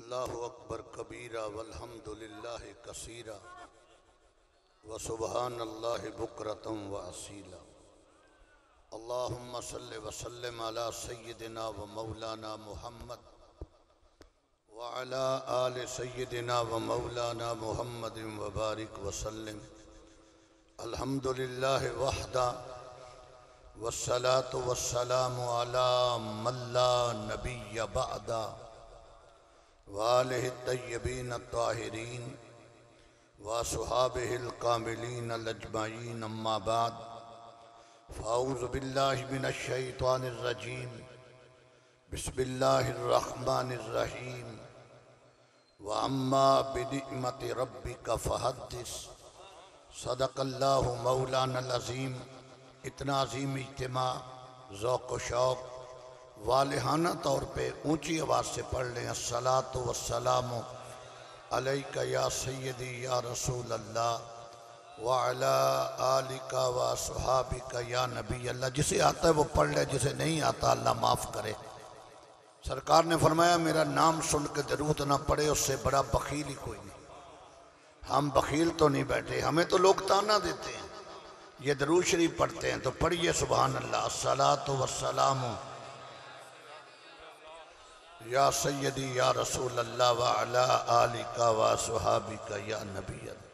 अल्लाहु अकबर कबीरा वल्हम्दुलिल्लाहि कसीरा व सुबहानल्लाहि बुक्रतम व असीला। अल्लाहुम्मा सल्लि व सल्लिम अला सय्यिदिना व मौलाना मुहम्मद व अला आलि सय्यिदिना व मौलाना मुहम्मदिन व बारिक व सल्लिम। अल्हम्दुलिल्लाहि वहदा वस्सलातु वस्सलामु अला मन ला नबिय्य बअदा वालिहि तय्यबीन ताहिरीन व असहाबिहिल कामिलीन अजमईन अम्मा बाद फ़अऊज़ु बिल्लाहि मिनश शैतानिर रजीम बिस्मिल्लाहिर रहमानिर रहीम व अम्मा बिनिअमति रब्बिका फ़हद्दिस सदक़ल्लाहु मौलानल अज़ीम। इतना अजीम इज्तिमा ज़ौक़ व शौक़ वालिहाना तौर पे ऊंची आवाज़ से पढ़ लें। अस्सलातु वस्सलामु अलैका या सय्यदी या रसूल अल्लाह व अला आलिका व अस्हाबिका या नबी अल्लाह। जिसे आता है वो पढ़ ले, जिसे नहीं आता अल्लाह माफ़ करे। सरकार ने फरमाया मेरा नाम सुन के दरूद ना पड़े उससे बड़ा बखील ही कोई नहीं। हम बखील तो नहीं बैठे, हमें तो लोग ताना देते हैं। ये दरूद शरीफ पढ़ते हैं तो पढ़िए सुभान अल्लाह। अस्सलातु वस्सलामु या सय्यदी या रसूल अल्लाह व अला आलिका व अस्हाबिका या नबी अल्लाह।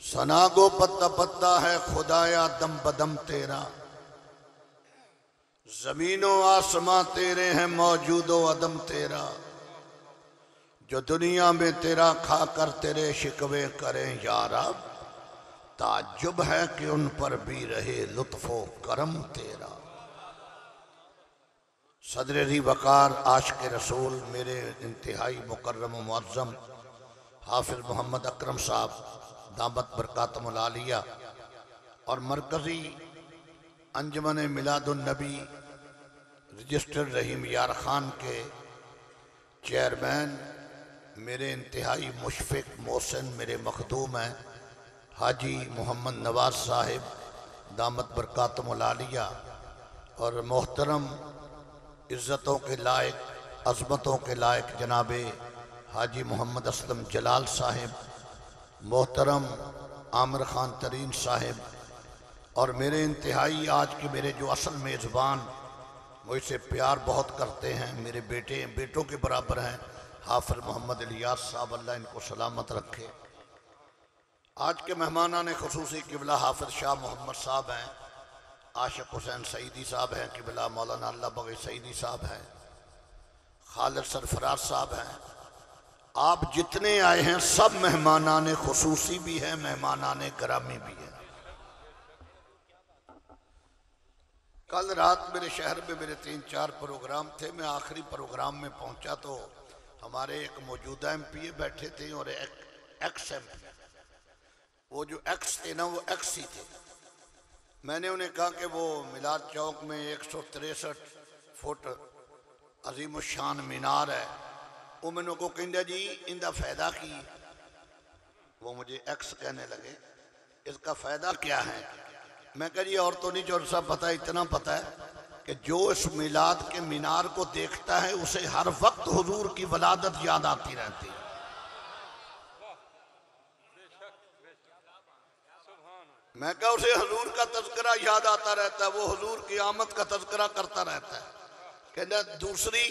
सना गो पत्ता पत्ता है खुदाया दम बदम तेरा, जमीनो आसमां तेरे हैं मौजूदो अदम तेरा। जो दुनिया में तेरा खाकर तेरे शिकवे करें यारा, ताज्जुब है कि उन पर भी रहे लुत्फो करम तेरा। सदर री वकार आशिक रसूल मेरे इंतहाई मुकर्रम मुअज़्ज़म हाफिज़ मोहम्मद अकरम साहब दामत बरकातुहुल आलिया और मरकज़ी अंजुमन मिलादुन नबी रजिस्टर्ड रहीम यार खान के चेयरमैन मेरे इंतहाई मुशफ़िक मोहसिन मेरे मखदूम हैं हाजी मोहम्मद नवाज साहिब दामत बरकातुहुल आलिया और मोहतरम इज़्ज़तों के लायक अज़मतों के लायक जनाबे हाजी मोहम्मद असलम जलाल साहिब, मोहतरम आमिर ख़ान तरीन साहिब और मेरे इंतहाई आज के मेरे जो असल मेज़बान मुझसे प्यार बहुत करते हैं, मेरे बेटों के बराबर हैं, हाफिज़ मोहम्मद इलियास साहब अल्लाह इनको सलामत रखे। आज के मेहमानान ख़ुसूसी क़िबला हाफिज़ शाह मोहम्मद साहब हैं, आशिक हुसैन सईदी साहब हैं, क़िबला मौलाना अल्लाह बग़ी सईदी साहब हैं, खालिद सरफराज साहब हैं। आप जितने आए हैं सब मेहमानान ख़ुसूसी भी हैं, मेहमानान गिरामी भी हैं। कल रात मेरे शहर में मेरे 3-4 प्रोग्राम थे। मैं आखिरी प्रोग्राम में पहुंचा तो हमारे एक मौजूदा एमपीए बैठे थे और एक एक्स एमपी। वो जो एक्स थे ना वो एक्स ही थे। मैंने उन्हें कहा कि वो मिलाद चौक में 163 फुट अजीम शान मीनार है, वो मैंने को कहंदा जी इनका फ़ायदा की। वो मुझे एक्स कहने लगे इसका फ़ायदा क्या है। मैं कह जी और तो नहीं जो सब पता है, इतना पता है कि जो इस मिलाद के मीनार को देखता है उसे हर वक्त हुजूर की वलादत याद आती रहती है। मैं कहा उसे हुजूर का तज़किरा याद आता रहता है, वो हुजूर की आमद का तज़किरा करता रहता है। कहना दूसरी,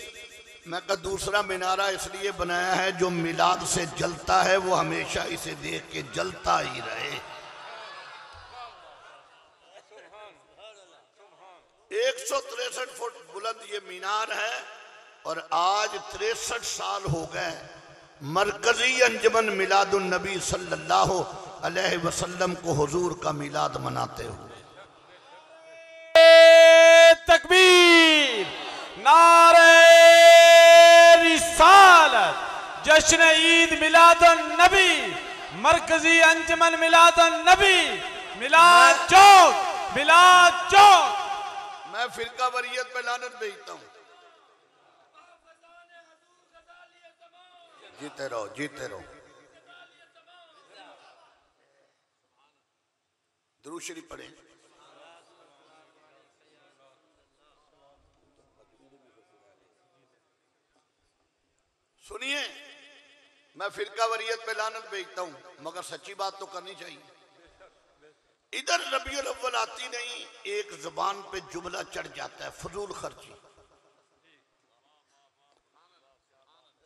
मैं कहा दूसरा मीनारा इसलिए बनाया है जो मिलाद से जलता है वो हमेशा इसे देख के जलता ही रहे। 163 फुट बुलंद ये मीनार है और आज 63 साल हो गए मरकजी अंजुमन मिलादुन नबी सल्लल्लाहु अलैहि वसल्लम को हुजूर का मिलाद मनाते हुए। तकबीर, नारे रिसालत, जश्न ईद मिलादुन नबी, मरकजी अंजुमन मिलादुन नबी, मिलाद चौक। मैं फिरका वरीयत पे लानत भेजता हूँ। जीते रहो, जीते रहो। दुरूद शरीफ पढ़े। सुनिए, मैं फिरका वरीयत पे लानत भेजता हूं, मगर सच्ची बात तो करनी चाहिए। इधर रबीउल अव्वल आती नहीं, एक जुबान पे जुमला चढ़ जाता है, फजूल खर्ची।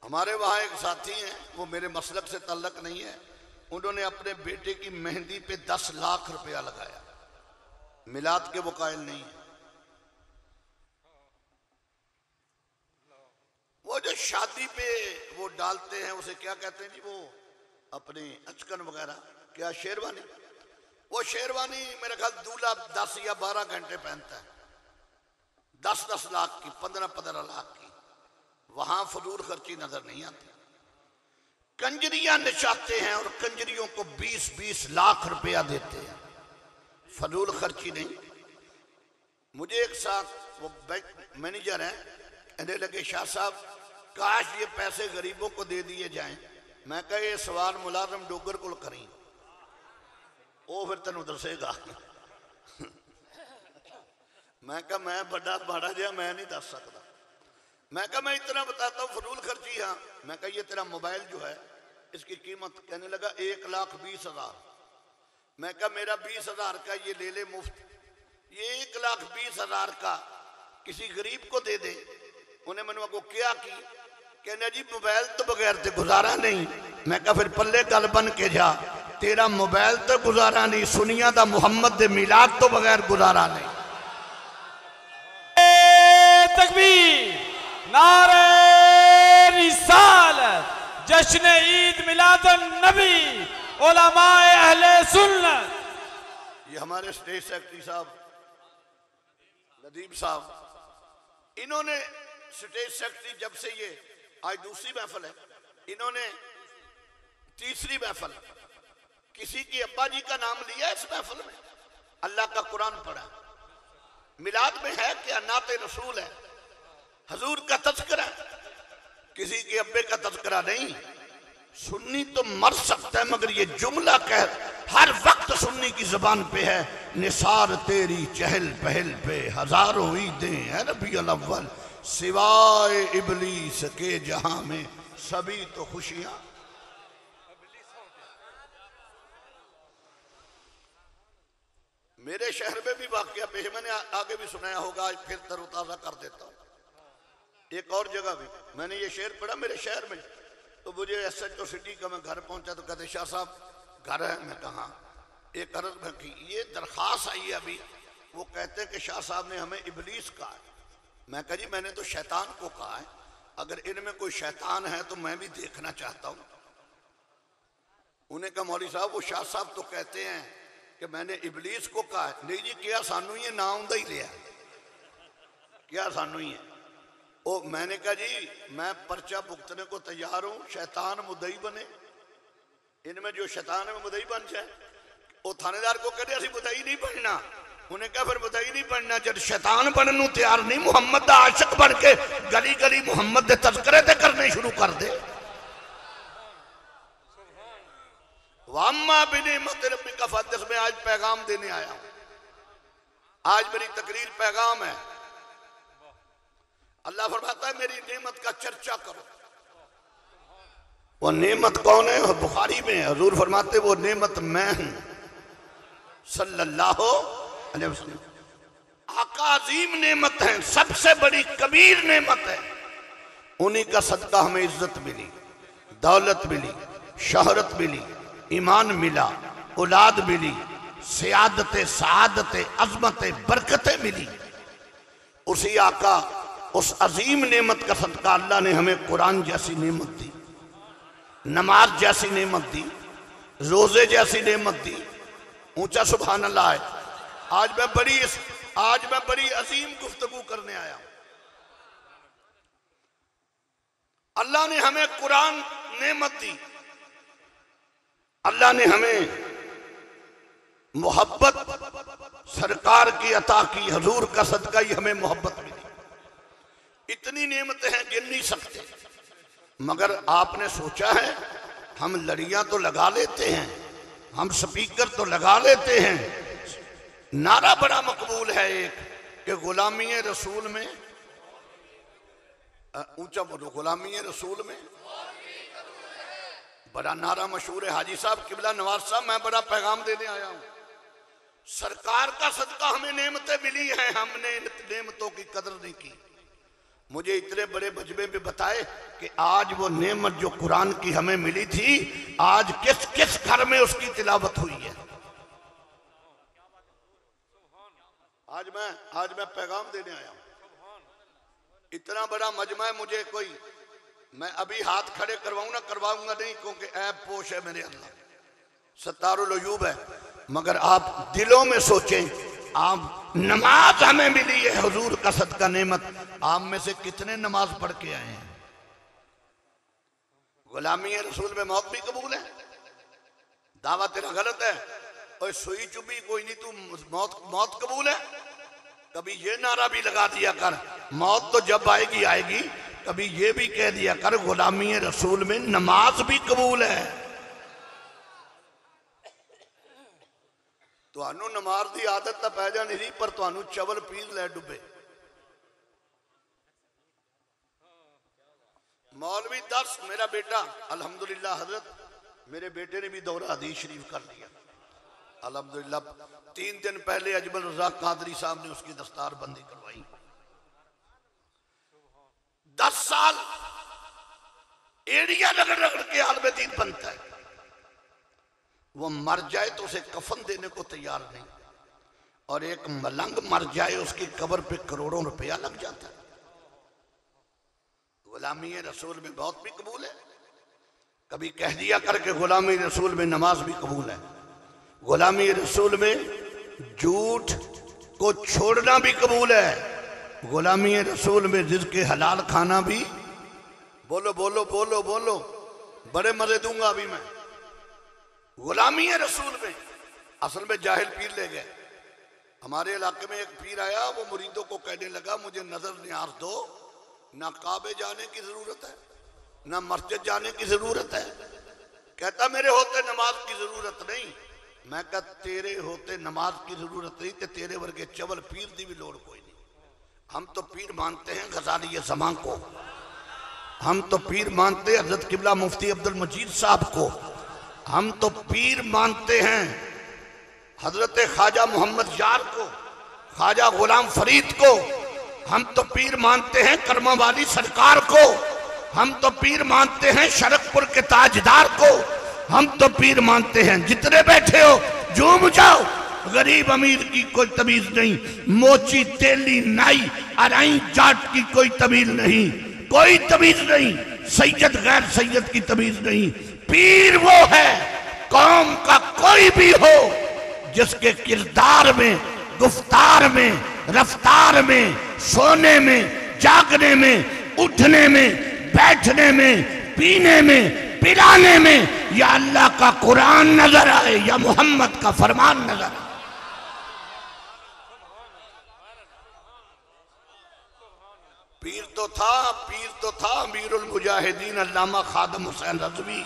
हमारे वहां एक साथी हैं, वो मेरे मसलक से तल्लक नहीं है, उन्होंने अपने बेटे की मेहंदी पे 10 लाख रुपया लगाया, मिलाद के वो कायल नहीं है। वो जो शादी पे वो डालते हैं, उसे क्या कहते हैं जी, वो अपने अचकन वगैरह, क्या शेरवानी, वो शेरवानी मेरे ख्याल दूल्हा 10 या 12 घंटे पहनता है, 10-10 लाख की, 15-15 लाख की। वहां फजूल खर्ची नजर नहीं आती। कंजरियां नचाते हैं और कंजरियों को 20-20 लाख रुपया देते हैं, फजूल खर्ची नहीं। मुझे एक साथ वो बैंक मैनेजर है, कहने लगे शाह साहब काश ये पैसे गरीबों को दे दिए जाएं। मैं कहा ये सवाल मुलाजम डोगर को करी, वो फिर तेन दसेगा। मैं कहा मैं बड़ा माड़ा जहा मैं नहीं दस सकता। मैं कहा मैं इतना बताता हूँ फजूल खर्ची। हाँ, मैं कहा ये तेरा मोबाइल जो है इसकी कीमत, कहने लगा 1,20,000। मैं कहा मेरा 20,000 का ये ले ले मुफ्त, ये 1,20,000 का किसी गरीब को दे दे। उन्हें मैंने को क्या की, कहने जी मोबाइल तो बगैर ते गुजारा नहीं। मैं कहा फिर पल्ले गल बन के जा, तेरा मोबाइल तो गुजारा नहीं, सुनिया दा मुहम्मद दे मिलाद तो बगैर गुजारा नहीं। तकबीर, नारे रिसालत, जश्न ईद मिलादुन नबी, उलमाए अहले सुन्नत। ये हमारे स्टेट सेक्रेटरी साहब लदीब साहब, इन्होंने स्टेट सेक्रेटरी जब से, ये आज दूसरी महफल है, इन्होंने तीसरी महफल किसी की अब्बा जी का नाम लिया इस महफल में, अल्लाह का कुरान पढ़ा। मिलाद में है क्या, नाते रसूल है, हजूर का तज़किरा, किसी के अब्बे का तज़किरा नहीं। सुन्नी तो मर सकता है, मगर ये जुमला कह हर वक्त सुन्नी की जुबान पे है, निसार तेरी चहल पहल पे हजारों ईदें है रबीउल अव्वल, सिवाय इबलीस के जहां में सभी तो खुशियां। मेरे शहर में भी वाकया पेश, मैंने आगे भी सुनाया होगा, आज फिर तरोताजा कर देता हूं। एक और जगह भी मैंने ये शेर पढ़ा मेरे शहर में, तो मुझे SHO सिटी का मैं घर पहुंचा तो कहते शाह साहब घर है। मैं कहा एक अर्ज में की, ये दरख्वास्त आई है अभी, वो कहते हैं कि शाह साहब ने हमें इबलीस कहा है। मैं कहा जी मैंने तो शैतान को कहा है, अगर इनमें कोई शैतान है तो मैं भी देखना चाहता हूं। उन्हें कहा मौलवी साहब वो शाह साहब तो कहते हैं कि मैंने इबलीस को कहा है। नहीं जी, क्या सानू ये नाम दा ही लिया, क्या सानू ही है। ओ मैंने कहा जी मैं पर्चा भुगतने को तैयार हूं, शैतान मुदई बने, इनमें जो शैतान है वो मुदई बन जाए। वो थानेदार को कहते असं मुदई नहीं बनना। उन्हें कहा फिर मुदई नहीं बनना, जब शैतान बनने को तैयार नहीं, मुहम्मद दा आशिक बन के गली गली मुहम्मद दे तज़किरे ते करने शुरू कर दे। वाम्मा बिनिअमति रब्बिका फहद्दिस में आज पैगाम देने आया हूं। आज मेरी तकरीर पैगाम है। अल्लाह फरमाता है मेरी नेमत का चर्चा करो। वो नेमत कौन है? बुखारी में हजूर फरमाते वो नेमत मैं हूं सल्लल्लाहु अलैहि वसल्लम। आका अजीम नेमत है, सबसे बड़ी कबीर नेमत है। उन्हीं का सदका हमें इज्जत मिली, दौलत मिली, शोहरत मिली, ईमान मिला, औलाद मिली, सियादतें, सआदतें, अजमतें, बरकतें मिली। उसी आका उस अजीम नेमत का सदका अल्लाह ने हमें कुरान जैसी नेमत दी, नमाज जैसी नेमत दी, रोजे जैसी नेमत दी। ऊंचा सुभान अल्लाह है। आज मैं बड़ी अजीम गुफ्तगू करने आया हूं। अल्लाह ने हमें कुरान नेमत दी, अल्लाह ने हमें मोहब्बत सरकार की अता की, हजूर का सदका ही हमें मोहब्बत मिली। इतनी नेमतें हैं गिन नहीं सकते। मगर आपने सोचा है हम लड़ियां तो लगा लेते हैं, हम स्पीकर तो लगा लेते हैं, नारा बड़ा मकबूल है एक कि गुलामी रसूल में ऊंचा बोलो, गुलामी रसूल में बड़ा नारा मशहूर है। हाजी साहब किबला नवाज साहब, मैं बड़ा पैगाम देने आया हूं। सरकार का सदका हमें नेमतें मिली हैं, हमने इन नेमतों की कदर नहीं की। मुझे इतने बड़े मजमे में बताए कि आज वो नेमत जो कुरान की हमें मिली थी, आज किस किस घर में उसकी तिलावत हुई है। आज मैं पैगाम देने आया हूं। इतना बड़ा मजमा है, मुझे कोई, मैं अभी हाथ खड़े करवाऊं ना, करवाऊंगा नहीं, क्योंकि ऐब पोश है मेरे अल्लाह, सत्तारुल अयूब है। मगर आप दिलों में सोचें, आप नमाज हमें मिली है हुजूर का सदका नेमत, आप में से कितने नमाज पढ़ के आए हैं? गुलामी रसूल में मौत भी कबूल है, दावा तेरा गलत है, और सुई चुभी कोई नहीं, तू मौत कबूल है। कभी ये नारा भी लगा दिया कर, मौत तो जब आएगी आएगी। कभी ये भी कह दिया कर, गुलामी रसूल में नमाज भी कबूल है। तुहानू नमाज की आदत तो पै जानी थी, पर तुहानू चवल पीर ले डुबे। मौलवी 10, मेरा बेटा अल्हम्दुलिल्लाह, हजरत मेरे बेटे ने भी दौरा हदीस शरीफ कर लिया अल्हम्दुलिल्लाह। 3 दिन पहले अजमल रजा कादरी साहब ने उसकी दस्तार बंदी करवाई। 10 साल एड़िया रगड़ रगड़ के आलम दीन बनता है। वो मर जाए तो उसे कफन देने को तैयार नहीं, और एक मलंग मर जाए उसकी कब्र पे करोड़ों रुपया लग जाता है। गुलामी रसूल में बहुत भी कबूल है। कभी कह दिया करके गुलामी रसूल में नमाज भी कबूल है। गुलामी रसूल में झूठ को छोड़ना भी कबूल है। गुलामी रसूल में रिज़्क़ हलाल खाना भी, बोलो बोलो बोलो बोलो, बड़े मजे दूंगा अभी मैं। गुलामी रसूल में असल में जाहिल पीर ले गए। हमारे इलाके में एक पीर आया, वो मुरीदों को कहने लगा, मुझे नजर न्याज दो, ना काबे जाने की जरूरत है, ना मस्जिद जाने की जरूरत है। कहता मेरे होते नमाज की जरूरत नहीं। मैं कहा तेरे होते नमाज की जरूरत नहीं, तो तेरे वर्गे चवल पीर दी भी लोड़ कोई नहीं। हम तो पीर मानते हैं गजाली ज़मां को, हम तो पीर मानते हैं हजरत किबला मुफ्ती अब्दुल मजीद साहब को, हम तो पीर मानते हैं हजरत ख्वाजा मोहम्मद यार को, ख्वाजा गुलाम फरीद को, हम तो पीर मानते हैं करमा वाली सरकार को, हम तो पीर मानते हैं शरकपुर के ताजदार को, हम तो पीर मानते हैं। जितने बैठे हो झूम जाओ, गरीब अमीर की कोई तमीज नहीं, मोची तेली नाई अराई जाट की कोई तमीज नहीं, कोई तमीज नहीं, सैयद गैर सैयद की तमीज नहीं। पीर वो है कौम का कोई भी हो जिसके किरदार में, गुफ्तार में, रफ्तार में, सोने में, जागने में, उठने में, बैठने में, पीने में, पिलाने में या अल्लाह का कुरान नजर आए या मोहम्मद का फरमान नजर आए। पीर तो था अमीरुल मुजाहिदीन अल्लामा खादम हुसैन रज़वी।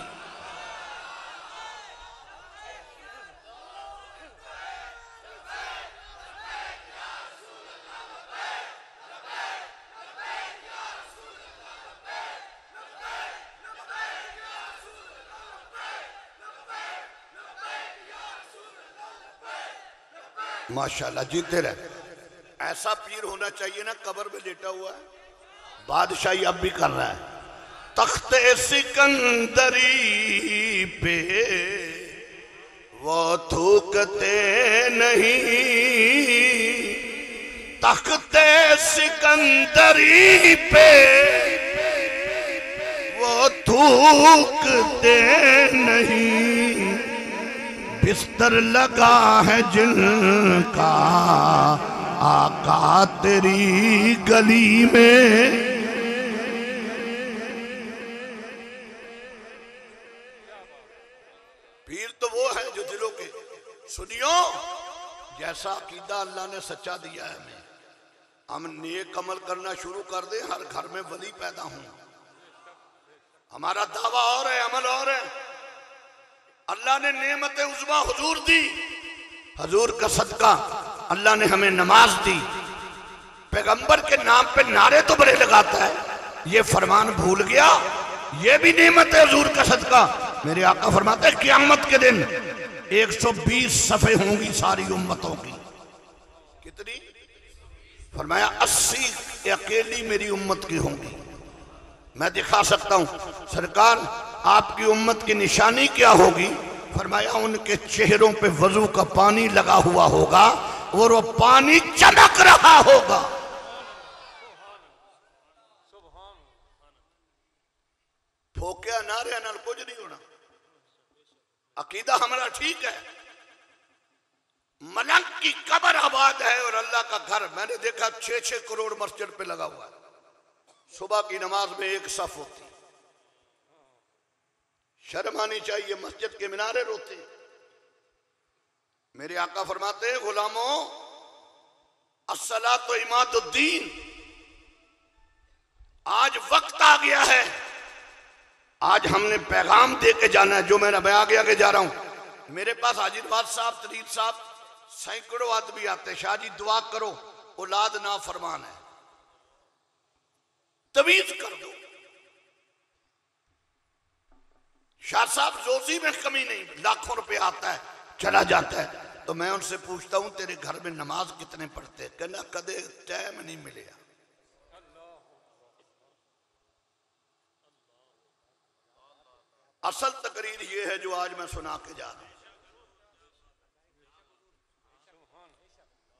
माशाल्लाह जीते रहे। ऐसा पीर होना चाहिए ना, कब्र में लेटा हुआ है, बादशाही अब भी कर रहा है। तख्ते सिकंदरी पे वो थूकते नहीं, तख्ते सिकंदरी पे वो थूकते नहीं, बिस्तर लगा है जिनका आका तेरी गली में। पीर तो वो है जो दिलों के, सुनियो, जैसा अकीदा अल्लाह ने सच्चा दिया है हमें, हम नेक अमल करना शुरू कर दे, हर घर में वली पैदा हो। हमारा दावा और है, अमल और है। अल्लाह ने नेमत उज़्मा हुजूर दी, हुजूर का सदका अल्लाह ने हमें नमाज दी। पैगंबर के नाम पे नारे तो बड़े लगाता है, ये फरमान भूल गया, ये भी नेमत है हुजूर का सदका। मेरे आका फरमाते हैं क़यामत के दिन 120 सफ़े होंगी सारी उम्मतों की। कितनी? फरमाया 80 अकेली मेरी उम्मत की होंगी। मैं दिखा सकता हूं। सरकार आपकी उम्मत की निशानी क्या होगी? फरमाया उनके चेहरों पे वजू का पानी लगा हुआ होगा और वो पानी चमक रहा होगा। फोकिया नारे नाल कुछ नहीं होना। अकीदा हमारा ठीक है। मलंग की कब्र आबाद है और अल्लाह का घर मैंने देखा 6-6 करोड़ मस्जिद पे लगा हुआ है। सुबह की नमाज में एक सफ होती, शर्म आनी चाहिए। मस्जिद के मीनारे रोते। मेरे आका फरमाते हैं गुलामों अस्सलातु इमादुद्दीन, आज वक्त आ गया है, आज हमने पैगाम दे के जाना है। जो मैं आगे आगे जा रहा हूं। मेरे पास हाजिरबाद साहब, तरीद साहब, सैकड़ों आदमी आते। शाह जी दुआ करो, औलाद ना फरमान है, तवीज कर दो। शाह साहब जोशी में कमी नहीं, लाखों रुपए आता है चला जाता है। तो मैं उनसे पूछता हूं तेरे घर में नमाज कितने पढ़ते? कहना कदे टाइम नहीं मिलेगा। असल तकरीर ये है जो आज मैं सुना के जा रहा हूं।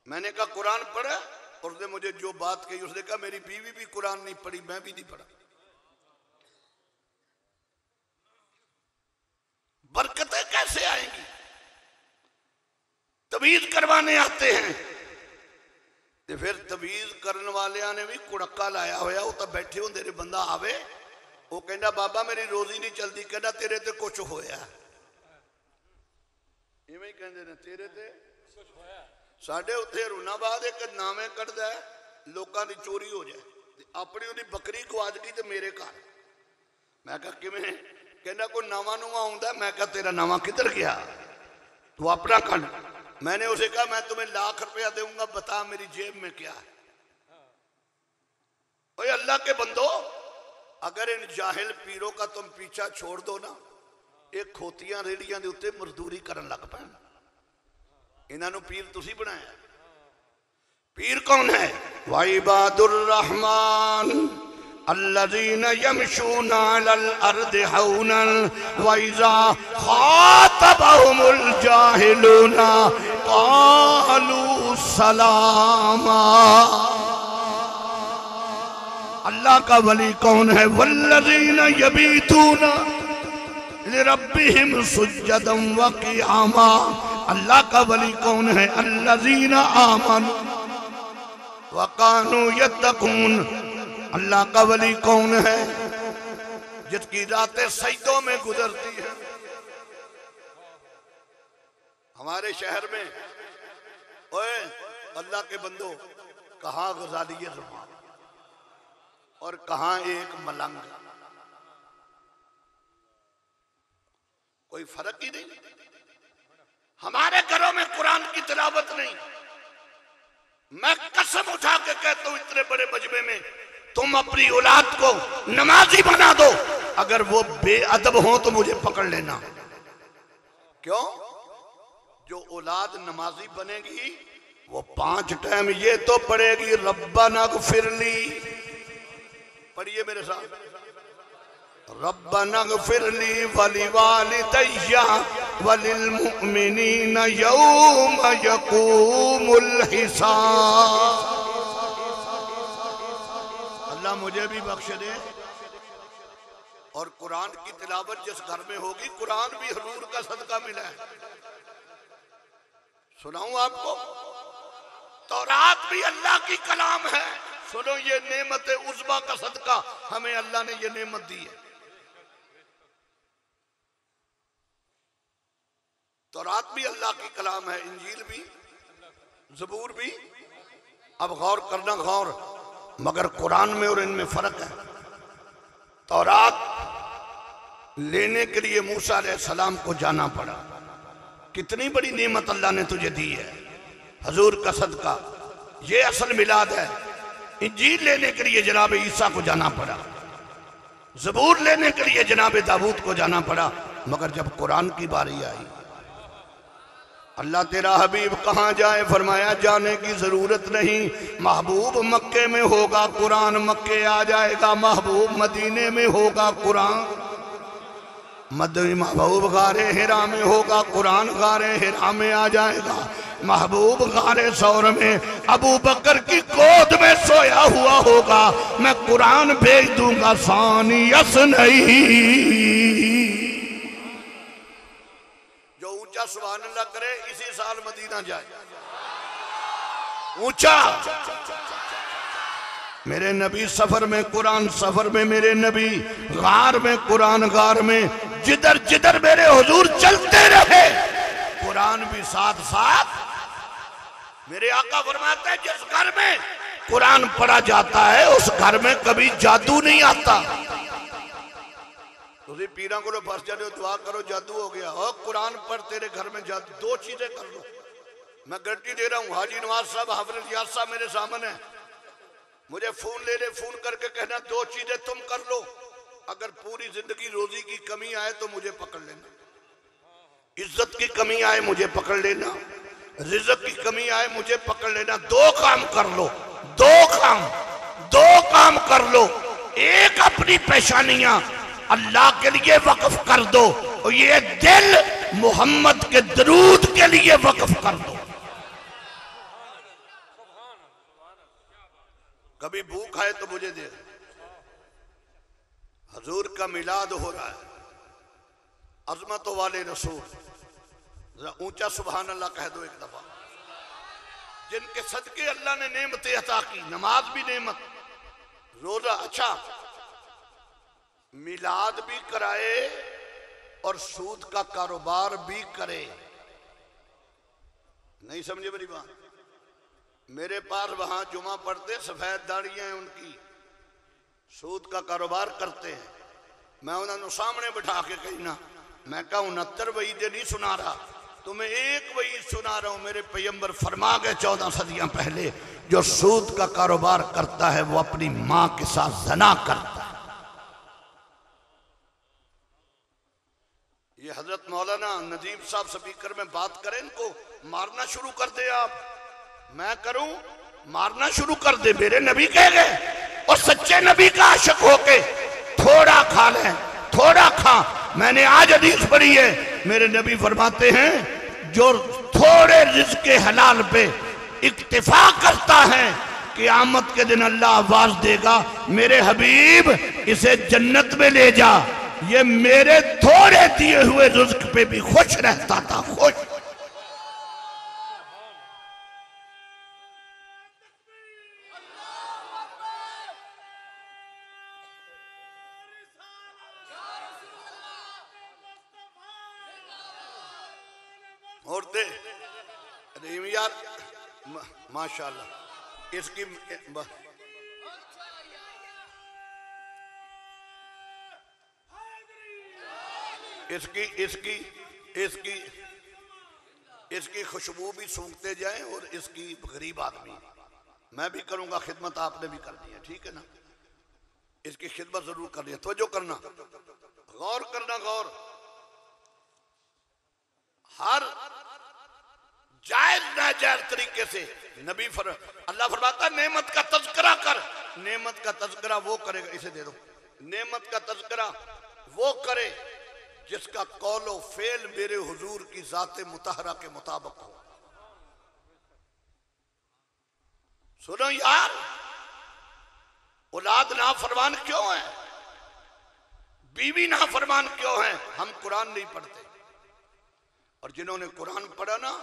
मैंने कहा कुरान पढ़ा, और उसने मुझे जो बात कही, उसने कहा मेरी बीवी भी कुरान नहीं पढ़ी, मैं भी नहीं पढ़ा। बरकतें कैसे आएंगी? तवीज करवाने आते हैं तो फिर तवीज करने वाले ने भी कुड़क्का लाया होया। वो तो बैठे होंगे ने, बंदा आवे वो कहना बाबा मेरी रोजी नहीं चलती, कहना तेरे ते कुछ होया। इवें ही कहते ने तेरे ते कुछ होया। साढ़े उत्थे रूनाबाद एक नामे कटदा है, लोगों की चोरी हो जाए, अपनी उन्हें बकरी गवाच गई तो मेरे घर। मैं कहा किवें? कहना कोई नवा नुवा आउंदा। मैं कहा तेरा नवा किधर गया, तू अपना कर। मैंने उसे कहा मैं तुम्हें लाख रुपया दूंगा, बता मेरी जेब में क्या है। ओए अल्लाह के बंदो, अगर इन जाहिल पीरों का तुम पीछा छोड़ दो ना, एक खोतियां रेड़ियां दे उत्ते मजदूरी करन लग पैण। इन्हों पीर तुसी बनाया। पीर कौन है? वाइबादुर रहमान अल्लज़ीना यमशूना अलल अर्दि हौनन व इज़ा खातबहुमुल जाहिलूना क़ालू सलामा। अल्लाह का वली कौन है? वल्लज़ीना यबीतूना लिरब्बिहिम सुज्जदन व क़ियामा। अल्लाह का वली कौन है? अल्लज़ीना आमनू व कानू यत्तकून। अल्लाह का वली कौन है? जिसकी रातें सजदों में गुजरती है। हमारे शहर में ओए अल्लाह के बंदो, कहां गजालिय ज़ुबान और कहां एक मलंग, कोई फर्क ही नहीं। हमारे घरों में कुरान की तिलावत नहीं। मैं कसम उठा के कहता हूं इतने बड़े मजमे में तुम अपनी औलाद को नमाजी बना दो, अगर वो बेअदब हो तो मुझे पकड़ लेना। क्यों? जो औलाद नमाजी बनेगी वो 5 टाइम ये तो पढ़ेगी रब्बना ग़फ़िरली। पढ़िए मेरे साथ, रब्बना ग़फ़िरली वलिवालिदैया वलिल मुमिनीना यौम यक़ूमुल हिसाब। अल्लाह मुझे भी बख्श दे। और कुरान की तिलावत जिस घर में होगी, कुरान भी हुजूर का सदका मिला है। सुनाऊं आपको? तौरात भी अल्लाह की कलाम है। सुनो, ये नेमत उज़्मा का सदका हमें अल्लाह ने ये नेमत दी है। तौरात भी अल्लाह की कलाम है, इंजील भी, ज़बूर भी। अब गौर करना, गौर, मगर कुरान में और इनमें फर्क है। तौरात लेने के लिए मूसा अलैहिस्सलाम को जाना पड़ा। कितनी बड़ी नेमत अल्लाह ने तुझे दी है, हुजूर का सदका। ये असल मिलाद है। इंजील लेने के लिए जनाब ईसा को जाना पड़ा। ज़बूर लेने के लिए जनाब दाऊद को जाना पड़ा, मगर जब कुरान की बारी आई, अल्लाह तेरा हबीब कहाँ जाए, फरमाया जाने की जरूरत नहीं, महबूब मक्के में होगा कुरान मक्के आ जाएगा, महबूब मदीने में होगा कुरान मदीने, महबूब गारे हिरा में होगा कुरान गारे हिरा में आ जाएगा, महबूब गारे सौर में अबू बकर की गोद में सोया हुआ होगा, मैं कुरान भेज दूंगा सानियस नहीं। जो ऊंचा सुभान अल्लाह करे इसी साल मदीना जाए, ऊंचा। मेरे नबी सफर में कुरान सफर में, मेरे नबी गार में कुरान गार में, जिधर जिधर मेरे हुजूर चलते रहे कुरान भी साथ साथ। मेरे आका फरमाते हैं जिस घर में कुरान पढ़ा जाता है उस घर में कभी जादू नहीं आता। तुझे पीरा को फंस जाते, दुआ करो जादू हो गया, और कुरान पढ़ तेरे घर में जादू। दो चीजें कर लो, मैं गारंटी दे रहा हूँ। हाजी नवाज साहब हाफिज रियाज साहब मेरे सामने है, मुझे फोन ले ले, फोन करके कहना दो चीजें तुम कर लो, अगर पूरी जिंदगी रोजी की कमी आए तो मुझे पकड़ लेना, इज्जत की कमी आए मुझे पकड़ लेना, रिज़्क़ की कमी आए मुझे पकड़ लेना। दो काम कर लो, दो काम कर लो। एक अपनी पेशानियां अल्लाह के लिए वक्फ कर दो, और ये दिल मोहम्मद के दरूद के लिए वक्फ कर दो। कभी भूख है तो मुझे दे। हजूर का मिलाद हो रहा है, अजमतों वाले रसूल, जरा ऊंचा सुभान अल्लाह कह दो एक दफा। जिनके सदके अल्लाह ने नेमतें अता की, नमाज भी नेमत, रोजा अच्छा, मिलाद भी कराए और सूद का कारोबार भी करे। नहीं समझे मेरी बात? मेरे पास वहां जुमा पढ़ते, सफेद दाढ़ियां हैं उनकी, सूद का कारोबार करते हैं। मैं उन्होंने सामने बिठा के कहना, मैं कहा 69 वईदे नहीं सुना रहा, तुम्हें एक वही सुना रहा हूं। मेरे पैगंबर फरमा गए 14 सदियां पहले, जो सूद का कारोबार करता है वो अपनी मां के साथ ज़ना करता है। ये हजरत मौलाना नजीब साहब स्पीकर में बात करें, इनको मारना शुरू कर दे। आप मैं करूं मारना शुरू कर दे। मेरे नबी कह गए, और सच्चे नबी का आशिक होके थोड़ा खा लें, थोड़ा खा। मैंने आज हदीस पढ़ी है, मेरे नबी फरमाते हैं जो थोड़े रिज़्क़ के हलाल पे इक्तिफा करता है, क़यामत के दिन अल्लाह आवाज देगा, मेरे हबीब इसे जन्नत में ले जा। ये मेरे थोड़े दिए हुए रिज़्क़ पे भी खुश रहता था, खुश। और दे रहीम यार, माशाल्लाह इसकी इसकी इसकी इसकी इसकी खुशबू भी सूंघते जाएं, और इसकी गरीब आदमी मैं भी करूंगा खिदमत, आपने भी करनी है, ठीक है ना? इसकी खिदमत जरूर करनी है। तवज्जो करना, गौर करना, गौर। हर जायज नाजायज तरीके से नबी अल्लाह फरमाता नेमत का तज़किरा कर। नेमत का तज़किरा वो करेगा, इसे दे दो। नेमत का तज़किरा वो करे जिसका कौलो फेल मेरे हुजूर की जाते मुतहरा के मुताबिक हो। सुनो यार, औलाद नाफरमान क्यों है, बीवी नाफरमान क्यों है? हम कुरान नहीं पढ़ते, और जिन्होंने कुरान पढ़ा ना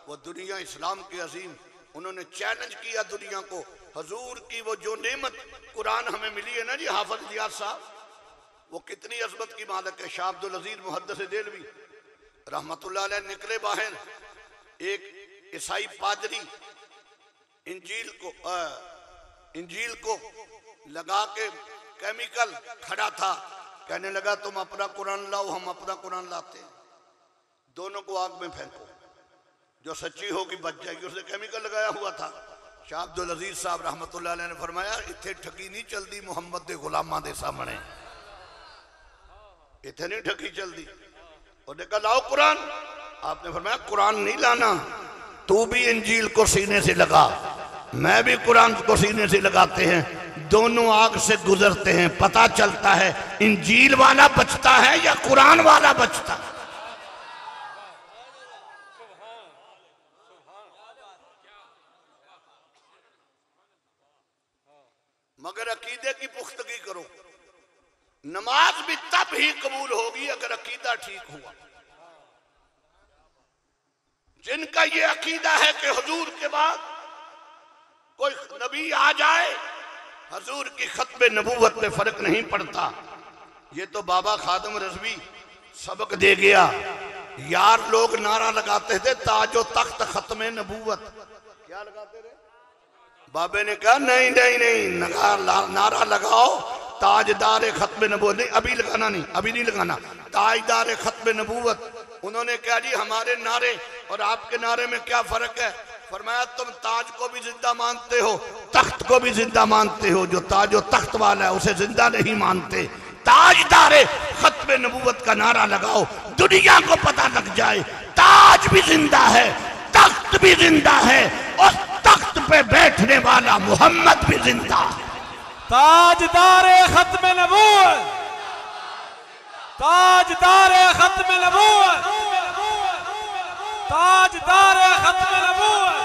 वो दुनिया इस्लाम के अजीम, उन्होंने चैलेंज किया दुनिया को। हजूर की वो जो नेमत कुरान हमें मिली है ना जी, हाफिज रियाज साहब, वो कितनी अजमत की मालिक है। शाह अब्दुल अजीज मुहद्दिस देलवी रहमतुल्लाह अलैह निकले बाहर, एक ईसाई पादरी इंजील को लगा के केमिकल खड़ा था, कहने लगा तुम अपना कुरान लाओ, हम अपना कुरान लाते हैं, दोनों को आग में फेंको, जो सच्ची होगी बच जाएगी। उसने केमिकल लगाया हुआ था। शाह अब्दुल अजीज साहब रहमतुल्लाह अलैह ने फरमाया, इत्थे ठगी नहीं चलती मुहम्मद दे गुलामां दे सामने। इतनी नहीं ढकी चलती। उन्होंने कहा लाओ कुरान। आपने फरमाया कुरान नहीं लाना, तू भी इंजील को सीने से लगा, मैं भी कुरान को सीने से लगाते हैं, दोनों आग से गुजरते हैं, पता चलता है इंजील वाला बचता है या कुरान वाला बचता है। मगर अकीदे की पुख्तगी करो। नमाज भी तब ही कबूल होगी अगर अकीदा ठीक हुआ। जिनका ये अकीदा है कि हुजूर के बाद कोई नबी आ जाए, हुजूर की खत्म नबूवत में फर्क नहीं पड़ता। ये तो बाबा खादम रज़वी सबक दे गया। यार लोग नारा लगाते थे ताजो तख्त खत्म नबूवत, क्या लगाते थे? बाबे ने कहा नहीं नहीं नहीं, नारा लगाओ ताजदार खत्म नबूवत। नहीं अभी लगाना, नहीं अभी नहीं लगाना, ताजदार खत्म नबूवत। उन्होंने कहा जी हमारे नारे और आपके नारे में क्या फर्क है? फरमाया तुम ताज को भी जिंदा मानते हो, तख्त को भी जिंदा मानते हो, जो ताज और तख्त वाला है उसे जिंदा नहीं मानते। ताजदार खत्म नबूवत का नारा लगाओ, दुनिया को पता लग जाए ताज भी जिंदा है, तख्त भी जिंदा है, और तख्त पे बैठने वाला मोहम्मद भी जिंदा है। ताजदार खत्म नबूवत, ताजदार खत्म नबूवत, ताजदार खत्म नबूवत।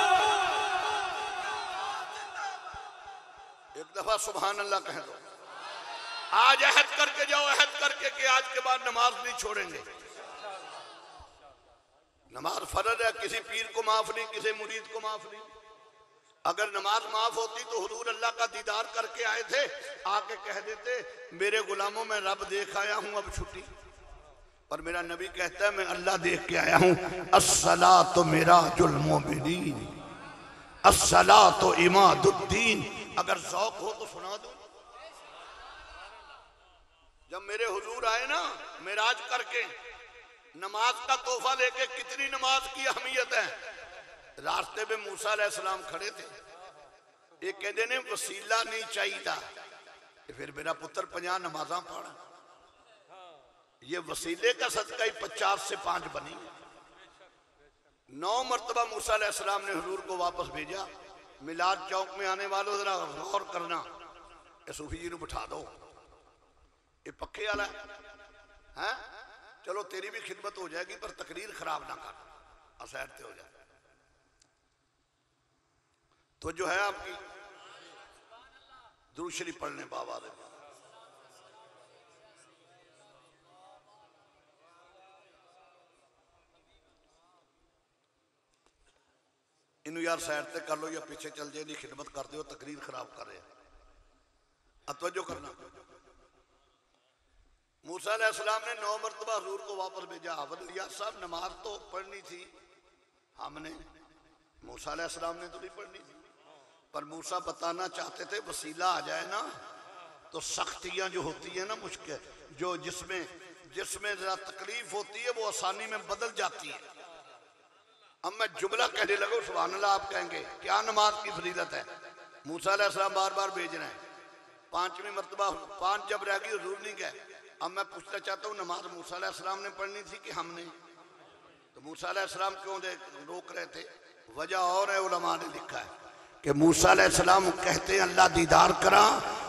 एक दफा सुभान अल्लाह कह दो। आज अहद करके जाओ, अहद करके कि आज के बाद नमाज नहीं छोड़ेंगे। नमाज फर्ज है, किसी पीर को माफ नहीं, किसी मुरीद को माफ नहीं। अगर नमाज माफ होती तो हुजूर अल्लाह का दीदार करके आए थे, आके कह देते मेरे गुलामों में रब देख आया हूं, अब छुट्टी। और मेरा नबी कहता है मैं अल्लाह देख के आया हूं। अस्सलातु मिराजुल मोमिनीन, अस्सलातु इमादुद्दीन। अगर शौक हो तो सुना दो। जब मेरे हुजूर आए ना मिराज करके, नमाज का तोहफा लेके, कितनी नमाज की अहमियत है। रास्ते में मूसा अलैहिस्सलाम खड़े थे, एक कहते ने वसीला नहीं चाहिए, फिर मेरा पुत्र 50 नमाजा पढ़ा। ये वसीले का सदका ही 50 से 5 बनी। 9 मरतबा मूसा अलैहिस्सलाम ने हुजूर को वापस भेजा। मिलाद चौक में आने वालों जरा गौर करना, सूफी जी को बिठा दो, ये पक्के वाला है। चलो तेरी भी खिदमत हो जाएगी पर तकरीर खराब ना कर, असैरते हो जाए। तो जो है आपकी दुरूद शरीफ पढ़ने बाबा दे। इन यार सैर ते कर लो या पीछे चल जाए, नहीं खिदमत कर दो, तकरीर खराब कर रहे। अतवज्जो करना। मूसा अलैहिस्सलाम ने 9 मरतबा हुजूर को वापस भेजा। अवलिया साहब नमाज तो पढ़नी थी हमने, मूसा अलैहिस्सलाम ने तो नहीं पढ़नी थी। पर मूसा बताना चाहते थे वसीला आ जाए ना तो सख्तियां जो होती है ना, मुश्किल जो जिसमें जरा तकलीफ होती है वो आसानी में बदल जाती है। अब मैं जुमला कहने लगा सुभान अल्लाह, आप कहेंगे क्या नमाज की फजीलत है। मूसा अलैहिस्सलाम बार बार भेज रहे हैं, 5वीं मरतबा 5 जब रह गई हुजूर नहीं गए। अब मैं पूछना चाहता हूँ नमाज मूसा अलैहिस्सलाम ने पढ़नी थी कि हमने? तो मूसा अलैहिस्सलाम क्यों रोक रहे थे? वजह और है, उलमा ने लिखा है कि मूसा अलैहिस्सलाम कहते हैं अल्लाह दीदार करा,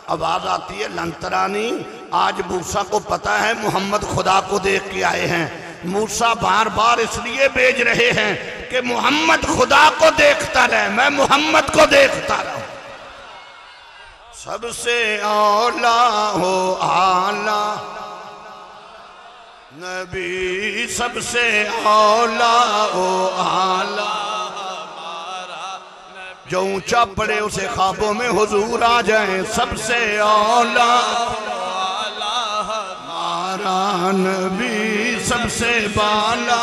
आवाज आती है लंतरानी। आज मूसा को पता है मोहम्मद खुदा को देख के आए हैं। मूसा बार बार इसलिए भेज रहे हैं कि मोहम्मद खुदा को देखता रहे, मैं मोहम्मद को देखता रहूं। सबसे औला हो आला नबी, सबसे औला हो आला, जो ऊंचा पड़े उसे ख्वाबों में हुजूर आ जाए। सबसे औला हमारा नबी, सबसे बाला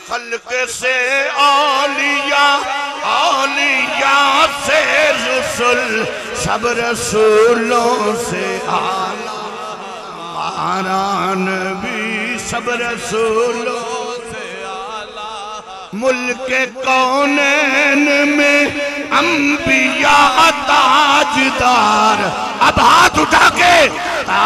खल्क से औलिया, औलिया से रसूल, सब रसूलों से आला हमारा नबी, सब रसूलों मुल्के कौनैन में अंबिया ताजदार। अब हाथ उठा के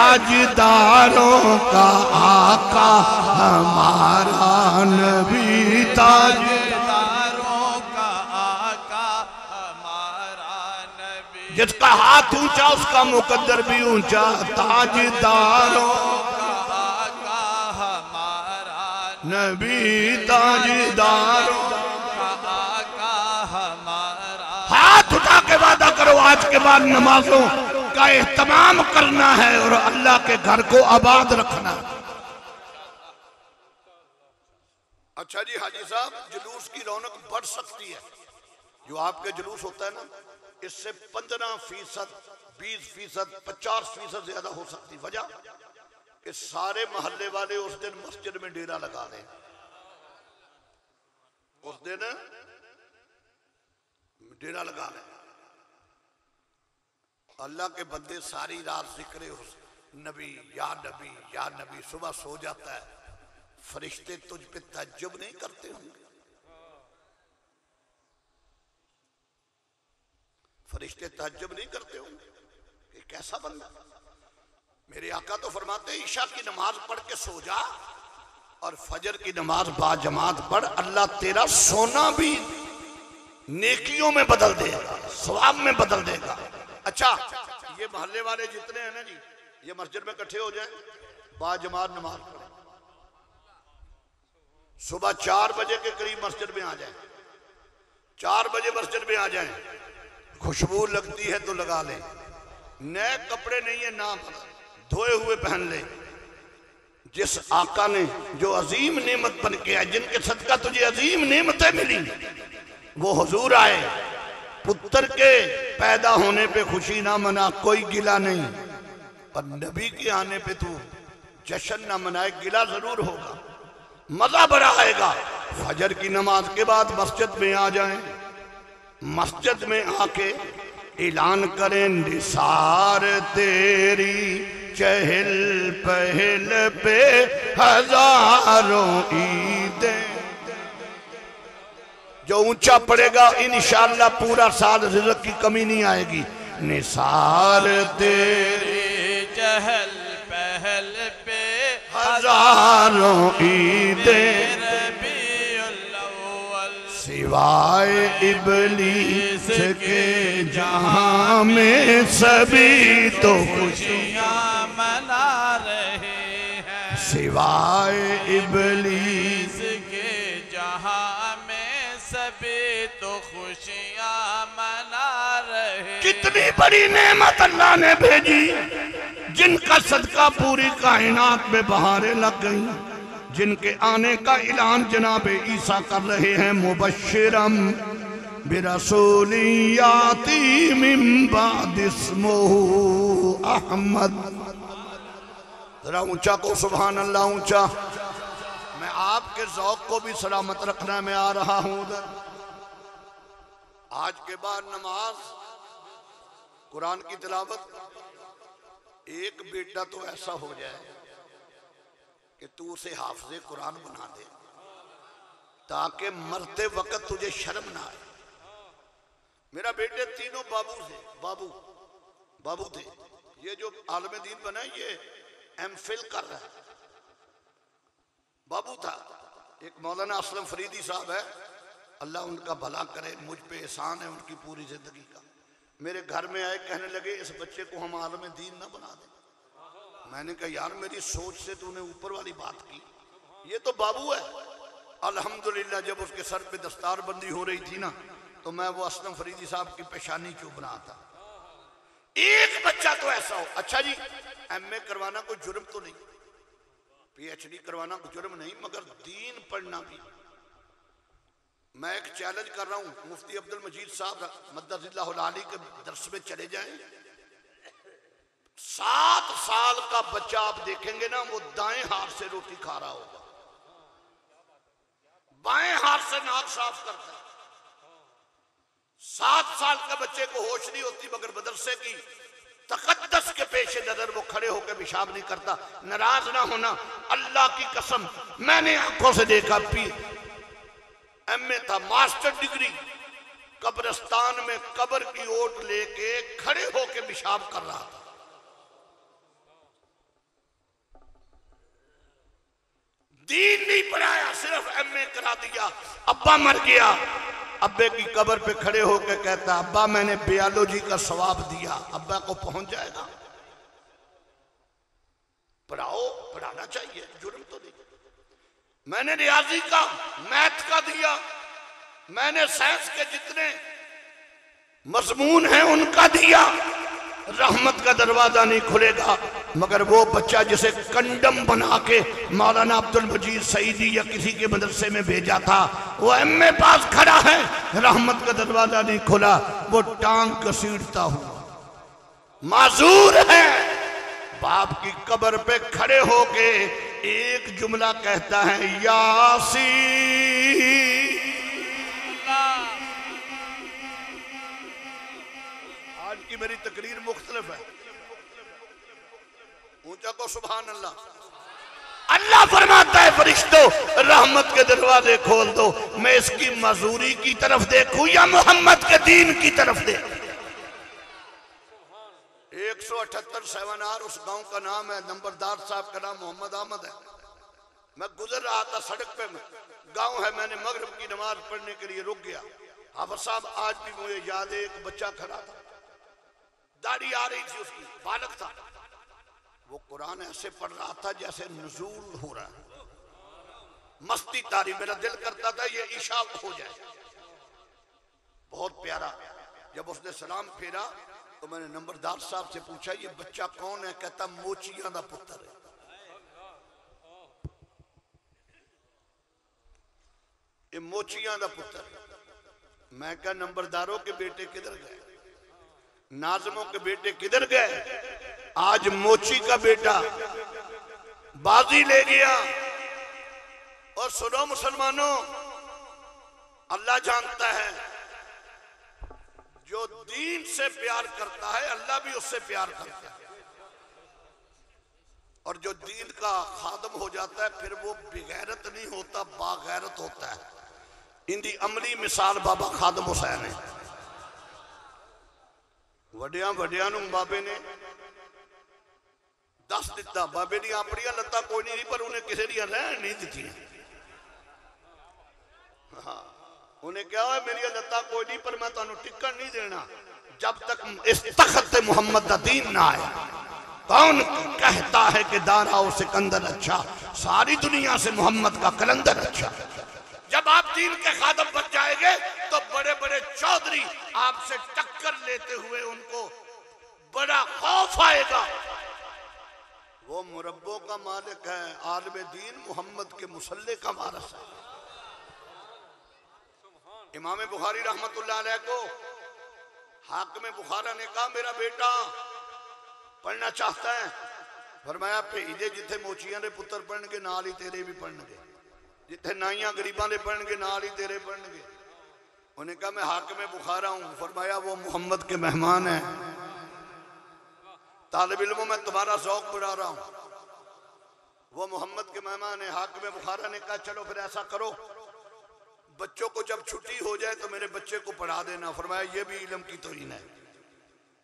ताजदारों का आका हमारा नबी, ताजदारों का आका हमारा नबी, जिसका हाथ ऊंचा उसका मुकद्दर भी ऊंचा। ताजदारों का आका हमारा नबी, ताजदारों का आका हमारा। हाथ उठा के वादा करो आज के बाद नमाजों का एहतमाम करना है और अल्लाह के घर को आबाद रखना। अच्छा जी हाजी साहब, जुलूस की रौनक बढ़ सकती है। जो आपके जुलूस होता है ना, इससे 15%, 20%, 50% ज्यादा हो सकती। वजह कि सारे मोहल्ले वाले उस दिन मस्जिद में डेरा लगा दें। उस दिन डेरा लगा लें। अल्लाह के बंदे सारी रात जिक्र नबी या नबी या नबी। सुबह सो जाता है, फरिश्ते तुझ पे तअज्जुब नहीं करते होंगे? फरिश्ते तअज्जुब नहीं करते होंगे कि कैसा बंदा। मेरे आका तो फरमाते ईशा की नमाज पढ़ के सो जा और फजर की नमाज बाजमात पढ़, अल्लाह तेरा सोना भी नेकियों में बदल देगा, सवाब में बदल देगा। अच्छा, ये मोहल्ले वाले जितने हैं ना जी, ये मस्जिद में इकट्ठे हो जाएं, बाजमात नमाज पढ़े, सुबह 4 बजे के करीब मस्जिद में आ जाएं, 4 बजे मस्जिद में आ जाएं। खुशबू लगती है तो लगा लें, नए कपड़े नहीं है ना धोए हुए पहन ले। जिस आका ने जो अजीम नेमत बन के आए, जिनके सदका तुझे अजीम नेमतें मिली, वो हुजूर आए। पुत्र के पैदा होने पे खुशी ना मना, कोई गिला नहीं, पर नबी के आने पे तू जश्न ना मनाए, गिला जरूर होगा, मजा बड़ा आएगा। फजर की नमाज के बाद मस्जिद में आ जाएं, मस्जिद में आके ऐलान करें निसार तेरी चहल पहल पे हजारों ईदें। जो ऊंचा पड़ेगा इंशाअल्लाह पूरा साल रिज़्क़ की कमी नहीं आएगी। निसार तेरी चहल पहल पे हजारों ईदें, रबीउल अव्वल सिवाय इब्लीस के जहां में सभी तो खुशियाँ मना रहे हैं, सिवाय इब्लीस के जहां में सभी तो खुशियाँ मना रहे। कितनी बड़ी नेमत अल्लाह ने भेजी, जिनका सदका पूरी कायनात में बहारें लग गई, जिनके आने का ऐलान जनाब ईसा कर रहे हैं। मुबश्शिरम बिरसूली याती मिन बाद इस्मुहु अहमद। जरा ऊंचा को सुभान अल्लाह ऊंचा। मैं आपके ज़ौक़ को भी सलामत रखना मैं आ रहा हूं उधर। आज के बाद नमाज, कुरान की तिलावत, एक बेटा तो ऐसा हो जाए कि तू उसे हाफिज़े कुरान बना दे, ताकि मरते वक्त तुझे शर्म ना आए। मेरा बेटे तीनों बाबू थे। ये जो आलम दीन बना ये एमफिल कर रहा है, बाबू था। एक मौलाना असलम फरीदी साहब है, अल्लाह उनका भला करे, मुझ पे एहसान है उनकी पूरी जिंदगी का। मेरे घर में आए, कहने लगे इस बच्चे को हम आलम दीन ना बना दें। मैंने कहा यार मेरी सोच से तूने ऊपर वाली बात की, ये तो बाबू है। अल्हम्दुलिल्लाह जब उसके सर पे दस्तार बंदी हो रही थी ना, तो मैं वो असलम फरीदी साहब की पेशानी चुप रहा था। एक बच्चा तो ऐसा हो। अच्छा जी, एमए करवाना कोई जुर्म तो नहीं, पीएचडी करवाना कोई जुर्म नहीं, मगर दीन पढ़ना भी। मैं एक चैलेंज कर रहा हूं, मुफ्ती अब्दुल मजीद साहब मद्दजिल्लाहुल आली के दर्स में चले जाएं। 7 साल का बच्चा आप देखेंगे ना, वो दाएं हाथ से रोटी खा रहा होगा, बाएं हाथ से नाक साफ करता है। 7 साल के बच्चे को होश नहीं होती, मगर मदरसे की तकद्दस के पेश नजर वो खड़े होकर पेशाब नहीं करता। नाराज ना होना, अल्लाह की कसम मैंने आंखों से देखा। एमए था, मास्टर डिग्री, कब्रिस्तान में कब्र की ओट लेके खड़े होकर पेशाब कर रहा था। दीन नहीं पढ़ाया, सिर्फ एमए करा दिया। अब्बा मर गया, अब्बे की कब्र पे खड़े होकर कहता अब्बा मैंने बायोलॉजी का सवाब दिया। अब्बा को पहुंच जाएगा? पढ़ाओ, पढ़ाना चाहिए, जुर्म तो नहीं। मैंने रियाजी का, मैथ का दिया, मैंने साइंस के जितने मजमून हैं उनका दिया। रहमत का दरवाजा नहीं खुलेगा मगर वो बच्चा जिसे कंडम बना के मौलाना अब्दुल मजीद सईदी या किसी के मदरसे में भेजा था, वो एमए पास खड़ा है, रहमत का दरवाजा नहीं खुला, वो टांग घसीटता हुआ माजूर है। बाप की कब्र पे खड़े होके एक जुमला कहता है यासी। आज की मेरी तकरीर मुख्तलिफ है, ऊंचा को सुभान अल्लाह। अल्लाह फरमाता है फरिश्तों रहमत के दरवाजे खोल दो, मैं इसकी मजूरी की तरफ देखूं या मोहम्मद के दीन की तरफ देखूं। 178 सेवनार उस गांव का नाम है, नंबरदार साहब का नाम मोहम्मद अहमद है। मैं गुजर रहा था सड़क पे, गांव है, मैंने मगरिब की नमाज पढ़ने के लिए रुक गया। हाफिज साहब आज भी मुझे याद है, एक बच्चा खड़ा था, दाढ़ी आ रही थी उसकी, बालक था, वो कुरान ऐसे पढ़ रहा था जैसे नुज़ूल हो रहा है, मस्ती तारी। मेरा दिल करता था ये ईशा हो जाए, बहुत प्यारा। जब उसने सलाम फेरा तो मैंने नंबरदार साहब से पूछा ये बच्चा कौन है? कहता मोचिया का पुत्र है। ये मोचिया का पुत्र। मैं कहा नंबरदारों के बेटे किधर गए, नाजमों के बेटे किधर गए? आज मोची का बेटा बाजी ले गया। और सुनो मुसलमानों, अल्लाह जानता है जो दीन से प्यार करता है अल्लाह भी उससे प्यार करता है, और जो दीन का खादम हो जाता है फिर वो बेगैरत नहीं होता, बागैरत होता है। इंदी अमली मिसाल बाबा खादम हुसैन है। वड्डिया वड्डिया बाबे ने दस दिता, बाबे दी अपनियां लत्तां कोई नहीं पर उन्हें किसी दी रहन नहीं दी। हाँ, उन्हें क्या है मेरी लत्तां कोई नहीं पर मैं तुहानू टिकन नहीं देना जब तक इस तख्त पे मोहम्मद दा दीन ना आया। कौन कहता है कि दारा और सिकंदर अच्छा, सारी दुनिया से मोहम्मद का कलंदर अच्छा। जब आप दीन के खादम बन जाएंगे तो बड़े बड़े चौधरी आपसे टक्कर लेते हुए उनको बड़ा खौफ आएगा। वो मुरब्बों का मालिक है, आलिम दीन मोहम्मद के मुसल्ले का वारिस है। इमाम बुखारी रहमतुल्लाह अलैह को हाकिम बुखारा ने कहा मेरा बेटा पढ़ना चाहता है, फरमाया भेजे जिथे मोचियां दे पुत्र पढ़नगे नाल ही तेरे भी पढ़नगे, जिथे नाइयां गरीबां दे पढ़नगे नाल ही तेरे पढ़नगे। उन्हें कहा मैं हाकिम बुखारा हूं, फरमाया वो मोहम्मद के मेहमान है। तालिब इल्मों में तुम्हारा शौक बढ़ा रहा हूं, वो मोहम्मद के मेहमान है। हाकिम बुखारा ने कहा चलो फिर ऐसा करो, बच्चों को जब छुट्टी हो जाए तो मेरे बच्चे को पढ़ा देना। फरमाया ये भी इल्म की तौहीन है,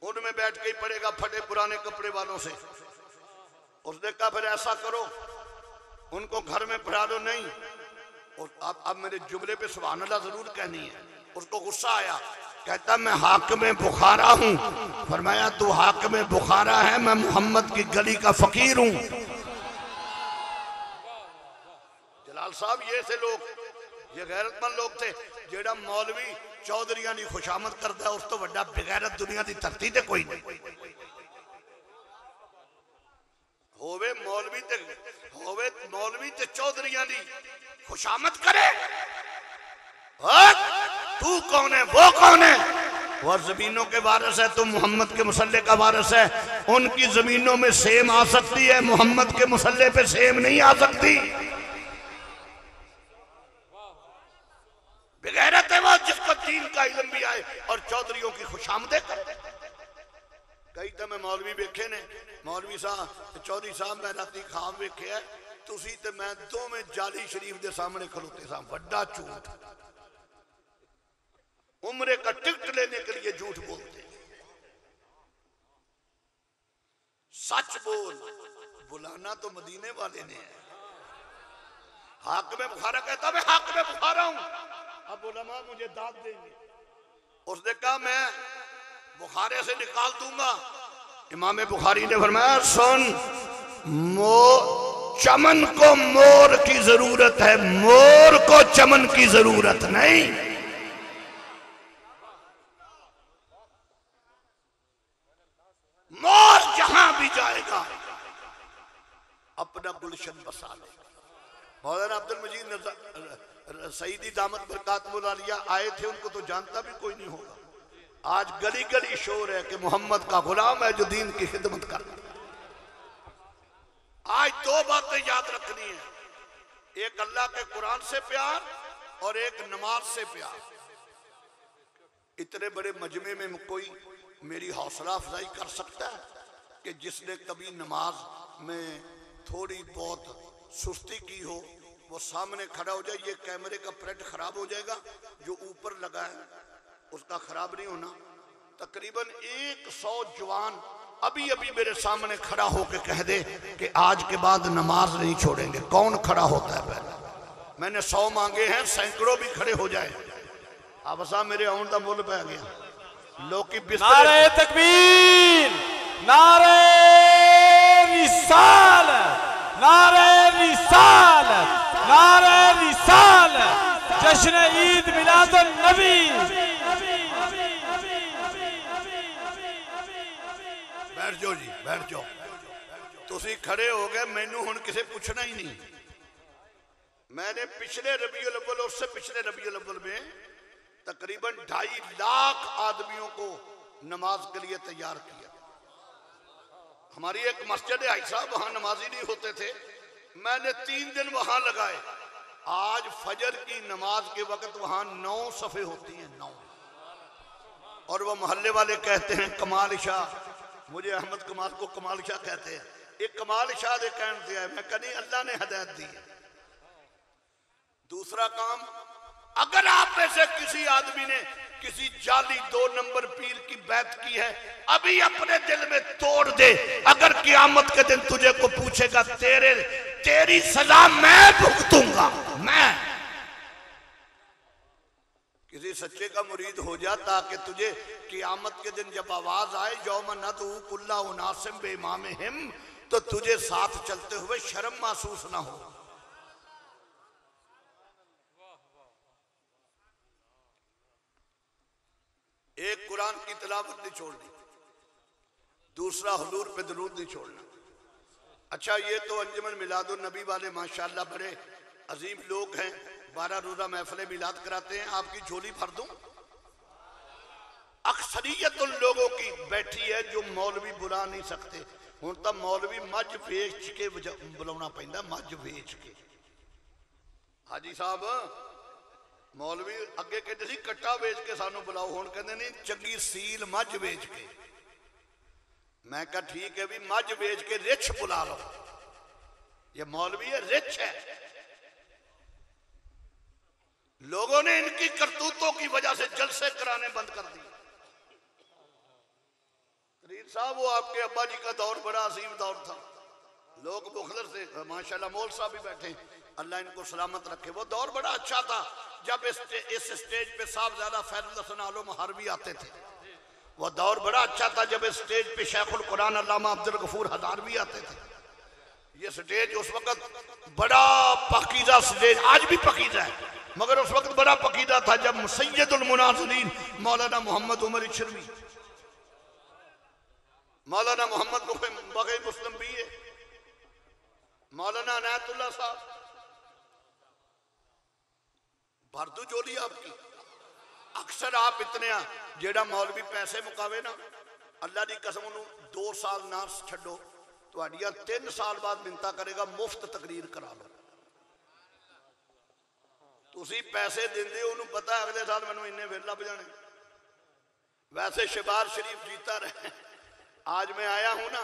उनमें बैठ के ही पढ़ेगा फटे पुराने कपड़े वालों से। उसने कहा फिर ऐसा करो उनको घर में पढ़ा दो। नहीं, और अब मेरे जुमले पे सुभान अल्लाह जरूर कहनी है। उसको गुस्सा आया, कहता मैं हाकिम बुखारा हूं। फरमाया तू हाकिम बुखारा है, मैं मोहम्मद की गली का फकीर हूं। जलाल साहब ये से लोग, ये गैरतमंद लोग थे। जेड़ा मौलवी चौधरियां की खुशामद करता है उस तो वड्डा बेगैरत दुनिया की धरती ते कोई नहीं। होवे मौलवी ते चौधरियां की खुशामद करे। तू कौन है, वो कौन है? वह जमीनों के वारिस है, तुम मोहम्मद के मुसल्ले का वारिस है। उनकी जमीनों में सेम आ सकती है, मोहम्मद के मुसल्ले पे सेम नहीं आ सकती। बेगैरत है वो जिसको दीन का इल्म भी आए और चौधरियों की खुशामदें करे। कई तो मैं मौलवी वेखे ने, मौलवी साहब चौधरी साहब मैं राती खाब वेखे है, तुसी ते मैं दोवें जाली शरीफ के सामने खलोते सा। बड़ा झूठ, उम्रे का टिकट लेने के लिए झूठ बोलते। सच बोल, बुलाना तो मदीने वाले ने है। हाकिम बुखारा कहता मैं हाकिम बुखारा हूं। अब उलमा मुझे दाद देंगे। उसने कहा मैं बुखारे से निकाल दूंगा। इमाम बुखारी ने फरमाया सुन, चमन को मोर की जरूरत है, मोर को चमन की जरूरत नहीं। मोर जहां भी जाएगा अपना गुलशन बसा लेगा। मौलाना अब्दुल मजीद सईदी दामत बरकातुहुल आलिया आए थे, उनको तो जानता भी कोई नहीं होगा। आज गली गली शोर है कि मोहम्मद का गुलाम है जो दीन की खिदमत कर। आज दो बातें याद रखनी है, एक अल्लाह के कुरान से प्यार और एक नमाज से प्यार। इतने बड़े मजमे में कोई मेरी हौसला अफजाई कर सकता है कि जिसने कभी नमाज में थोड़ी बहुत सुस्ती की हो वो सामने खड़ा हो जाए। ये कैमरे का प्रिंट खराब हो जाएगा, जो ऊपर लगा है उसका खराब नहीं होना। तकरीबन 100 जवान अभी अभी मेरे सामने खड़ा होकर कह दे कि आज के बाद नमाज नहीं छोड़ेंगे। कौन खड़ा होता है पहले? मैंने 100 मांगे हैं, सैकड़ों भी खड़े हो जाए। अब सा मेरे आउन का मुल पै गया। लोग की नारे तकबीर, नारे रिसालत, नारे रिसालत, नारे रिसालत, जश्न ईद मिलादुन नबी। बैठ जाओ जी, बैठ जाओ। तुसी खड़े हो गए, मैनू हुण किसे पूछना ही नहीं। मैंने पिछले रबीउल अव्वल और उससे पिछले रबीउल अव्वल में तकरीबन 2.5 लाख आदमियों को नमाज के लिए तैयार किया। हमारी एक मस्जिद है आई साहब, वहां नमाजी नहीं होते थे, मैंने 3 दिन वहां लगाए। आज फजर की नमाज के वक्त वहां 9 सफ़े होती हैं, 9। और वो मोहल्ले वाले कहते हैं कमाल शाह, मुझे अहमद कमाल को कमाल शाह कहते हैं। एक कमाल शाह ने कहन दिया है, मैं कहीं अल्लाह ने हदायत दी है। दूसरा काम, अगर आप में से किसी आदमी ने किसी जाली 2 नंबर पीर की बैत की है, अभी अपने दिल में तोड़ दे। अगर क़यामत के दिन तुझे को पूछेगा तेरी सजा मैं भुगतूंगा। मैं किसी सच्चे का मुरीद हो जा ताकि तुझे क़यामत के दिन जब आवाज आए यौम नदउ कुल्ला उनासिम बिइमामिहिम, तो तुझे साथ चलते हुए शर्म महसूस ना हो। एक कुरान की तिलावत नहीं छोड़नी, दूसरा हुजूर पे दुरूद नहीं छोड़ना। अच्छा, ये तो अंजुमन मिलादुन नबी वाले माशाअल्लाह बड़े अजीम लोग हैं, 12 रोजा महफिल मिलाद कराते हैं। आपकी झोली भर दूं? अक्सरियत उन लोगों की बैठी है जो मौलवी बुला नहीं सकते। हुण तां मौलवी मझ वेच के बुलाना पैंदा, मझ वेच के। हाजी साहब मौलवी अगे कहते सी कट्टा वेच के सानू बुलाओ, हुण कहंदे नहीं चंगी सील मझ वेच के। मैं कहा ठीक है भी मझ वेच के रिछ बुला लो। ये मौलवी है, रिछ है। लोगों ने इनकी करतूतों की वजह से जलसे कराने बंद कर दिए। करीर साहब वो आपके अब्बा जी का दौर बड़ा अजीम दौर था, लोग मुखलस से माशाल्लाह मौल साहब भी बैठे, अल्लाह इनको सलामत रखे। वो दौर बड़ा अच्छा था जब इस स्टेज पे साहबजादा फैजुल हसन आलम हरबी आते थे। वो दौर बड़ा अच्छा था जब इस स्टेज पे शेखुल कुरान अल्लामा अब्दुल गफूर हजारवी आते थे। ये स्टेज उस वक्त बड़ा पकीदा स्टेज, आज भी पकीदा है, मगर उस वक्त बड़ा पकीदा था जब सैयदुल मुनाज़िरीन मौलाना मोहम्मद उमर इशरवी, मौलाना मोहम्मद बग़ई मुस्लिम भी है, मौलाना अनायतुल्लाह साहब, भर दू जोली आपकी। अक्सर आप इतने जेड़ा मौलवी पैसे मुकावे ना, अल्लाह की कसम उन्होंने 2 साल ना छो, तो 3 साल बाद मिन्नता करेगा मुफ्त तकरीर करा लो। तुसी पैसे देंदे हो, उन्होंने पता अगले साल मैनू इन्ने फिर लभ जाने। वैसे शहबाज शरीफ जीता रहे। आज मैं आया हूं ना,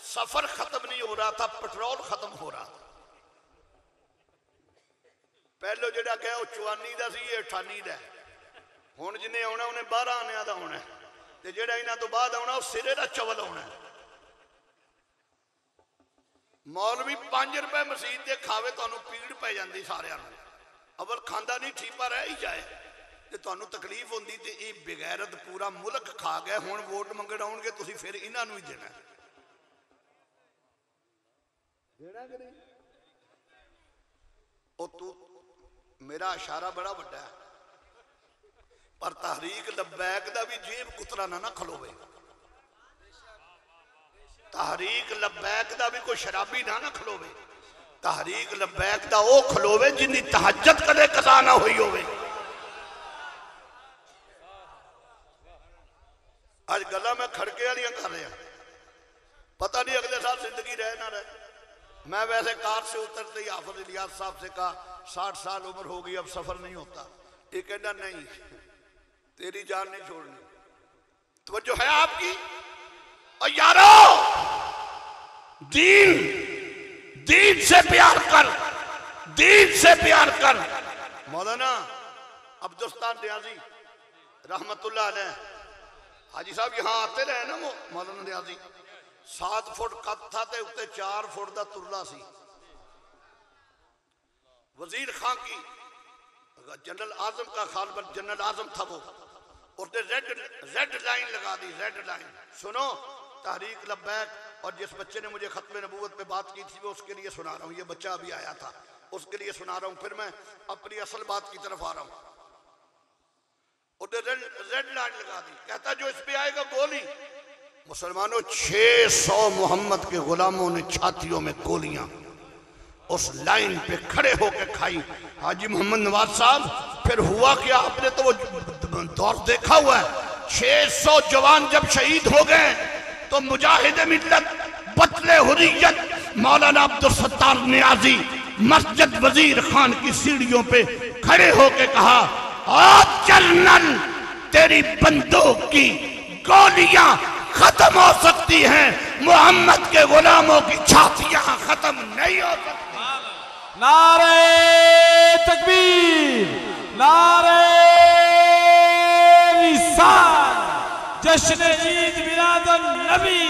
सफर खत्म नहीं हो रहा था, पेट्रोल खत्म हो रहा था। पहलो जो गया वो 54 का सी, 98 का। हुण जिन्हें आना उन्हें 12 आने का होना, तो जो इन्हों तो बाद आना सिरे का चवल आना। मौलवी 5 रुपए मसीत के खावे तो पीड़ पै जाती सारिਆਂ ਨੂੰ अवल खांदा नहीं ठीपा रह ही जाए तो ਤੁਹਾਨੂੰ तकलीफ होंदी तो ये बेगैरत पूरा मुल्क खा गया हुण वोट मंगण आउणगे तुसीं फिर इन्हां नूं ही देना कि नहीं ओ तू मेरा इशारा बड़ा वड्डा है पर तहरीक लब्बैक दा भी जेब कुतरा ना खलोवे तहरीक लब्बैक दा भी कोई शराबी ना खलोवे तहरीक लब्बैक दा ओ खलोवे जिंदी तहज्जुद कदे कज़ा ना हुई होवे आज गल्लां मैं खड़के वालियां कर रहा पता नहीं अगले साल जिंदगी रहे ना रहे मैं वैसे कार से उतरते ही हाफिज इलियास साहब से कहा 60 साल उम्र हो गई अब सफर नहीं होता ये कहना नहीं तेरी जान नहीं छोड़नी तवज्जो है आपकी और यारो दीन दीन से प्यार कर दीन से प्यार कर मौलाना अब्दुस्तान रियाजी रहमतुल्लाह अलैह हाजी साहब यहाँ आते रहे ना वो मौलाना रियाजी 7 फुट कद था ते उत्ते 4 फुट का तुरला सी वजीर खां की जनरल आजम का खालबन जनरल आजम था वो उसने रेड लाइन लगा दी रेड लाइन सुनो तहरीक लब्बैक और जिस बच्चे ने मुझे खत्म नबूवत पे बात की थी वो उसके लिए सुना रहा हूँ ये बच्चा अभी आया था उसके लिए सुना रहा हूँ फिर मैं अपनी असल बात की तरफ आ रहा हूँ उसने रेड लाइन लगा दी कहता जो इस पे आएगा गोली मुसलमानों 600 मोहम्मद के गुलामों ने छातियों में गोलियां उस लाइन पे खड़े होकर खाई हाजी मोहम्मद नवाज साहब फिर हुआ क्या आपने तो वो दौर देखा हुआ है 600 जवान जब शहीद हो गए तो मुजाहिद मिल्लत बतले हुर्रियत मौलाना अब्दुल सत्तार नियाजी मस्जिद वजीर खान की सीढ़ियों पे खड़े होकर कहा ओ जनरल तेरी बंदूक की गोलियां खत्म हो सकती हैं मोहम्मद के गुलामों की छातियां खत्म नहीं हो सकती नारे तकबीर नारे रिसालत जश्न ईद मिलादुन नबी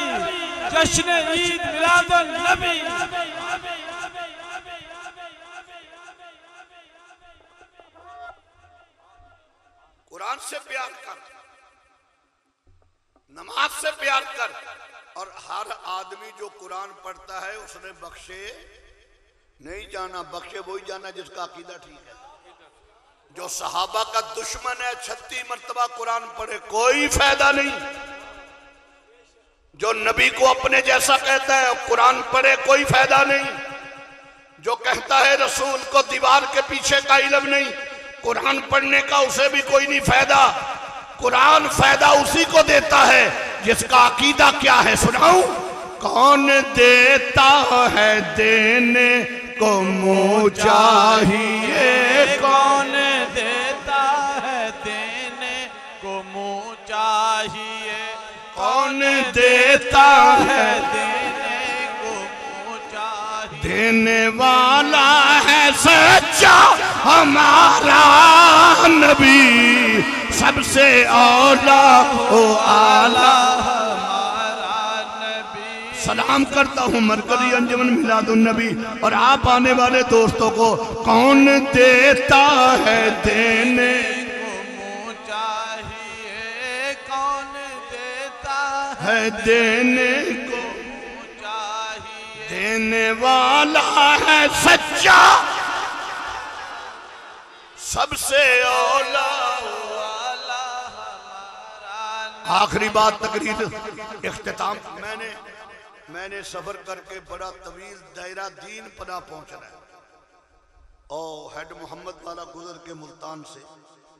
जश्न ईद मिलादुन नबी कुरान से प्यार कर नमाज से प्यार कर और हर आदमी जो कुरान पढ़ता है उसने बख्शे नहीं जाना बख्शे वही जाना जिसका अकीदा ठीक है जो सहाबा का दुश्मन है 36 मर्तबा कुरान पढ़े कोई फायदा नहीं जो नबी को अपने जैसा कहता है कुरान पढ़े कोई फायदा नहीं जो कहता है रसूल को दीवार के पीछे का इल्म नहीं कुरान पढ़ने का उसे भी कोई नहीं फायदा कुरान फायदा उसी को देता है जिसका अकीदा क्या है सुनाऊं कौन देता है देने को मुँह चाहिए कौन देता है देने को मुँह चाहिए कौन देता है देने को मुँह चाहिए देने वाला है सच्चा हमारा नबी सबसे औला ओ आला सलाम करता हूँ मरकजी अंजुमन मिलादुन नबी और आप आने वाले दोस्तों को कौन देता है देने को मुँह चाहिए कौन देता है देने को मुँह चाहिए देने वाला है सच्चा सबसे औला आखिरी बात तकरीर इख्तिताम मैंने सफर करके बड़ा तवील दायरा दीन पना पहुंचना है और हेड मोहम्मद वाला गुजर के मुल्तान से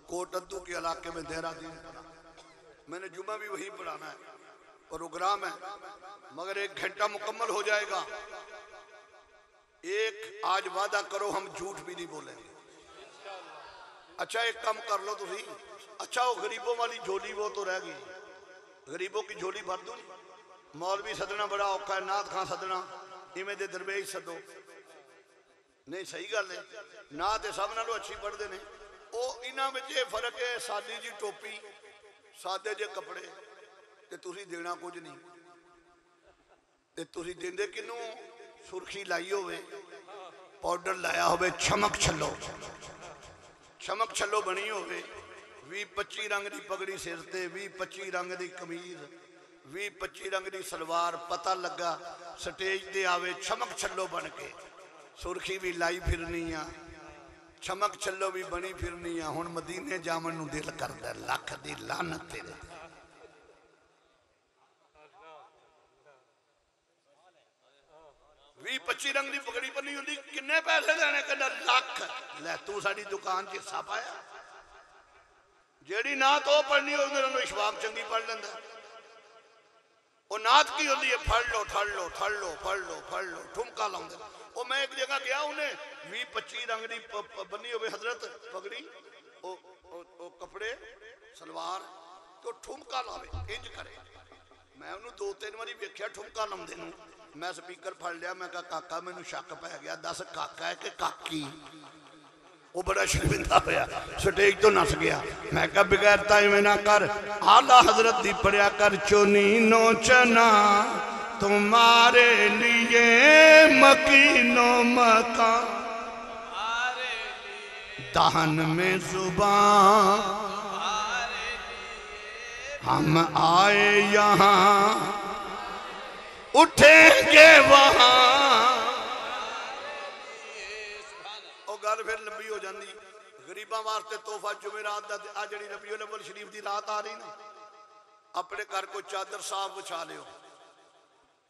कोटद्दू के इलाके में देहरादून पढ़ा मैंने जुमा भी वही पढ़ाना है प्रोग्राम है मगर 1 घंटा मुकम्मल हो जाएगा एक आज वादा करो हम झूठ भी नहीं बोलेंगे अच्छा एक काम कर लो तुम अच्छा वो गरीबों वाली झोली वो तो रह गई गरीबों की झोली भर दो मौलवी सदना बड़ा औखा है नाथ खां सदना इवें दे दरवेश सदो नहीं सही गल है नाथ सब नालों अच्छी पढ़ते हैं वो इन्हां विच ये फर्क है सादी जी टोपी सादे जे कपड़े ते तुसीं देना कुछ नहीं ते तुसीं देंदे किनू सुर्खी लाई होवे, पाउडर लाया होवे, चमक छलो बनी होवे, 20-25 रंग की पगड़ी सिर ते, 20-25 रंग की कमीज, 20-25 रंग की सलवार, पता लगा स्टेज ते आवे चमक छलो बन के, सुर्खी भी लाई फिरनी आ, चमक छलो भी बनी फिरनी आ। हुण मदीने जावन नूं दिल करदा, लख दी लानत तेरे। 20-25 रंग की पगड़ी बनी होंदी, किन्ने पैसे देने? कहना लख। लै तू साडी दुकान च हिस्सा पाया? जेड़ी नात वो पढ़नी होंदी उन्होंने शबाब चंगी पढ़ लेंदा। वो नात की होंदी है, फड़ लो ठड़ लो फड़ लो फड़ लो फड़ लो, ठुमका लाउंदे। वो मैं एक जगह गया, उन्हें 20-25 रंग की बनी होवे हजरत पगड़ी, ओ कपड़े सलवार तो ठुमका लावे इंज करे। मैं उन्होंने 2-3 बारी वेख्या ठुमका लाउंदे नूं। मैं स्पीकर फड़ लिया, मैं कहा काका मैनू शक पै गया, दस काका है कि काकी? वो बड़ा शर्मिंदा होया, स्टेज तो नस गया। मैं कहा बगैरता इवें ना कर, आला हजरत दी पढ़िया कर, चुनी नोचना तुम्हारे लिए मकीनो मकान, दहन में जुबान हम आए यहाँ उठेंगे वहां। और गल फिर लंबी हो जाती। गरीबों वास्ते तोहफा जुमेरात दा, आ जिहड़ी रबीउल अव्वल शरीफ की रात आ रही ना, अपने घर को चादर साफ बिछा लियो।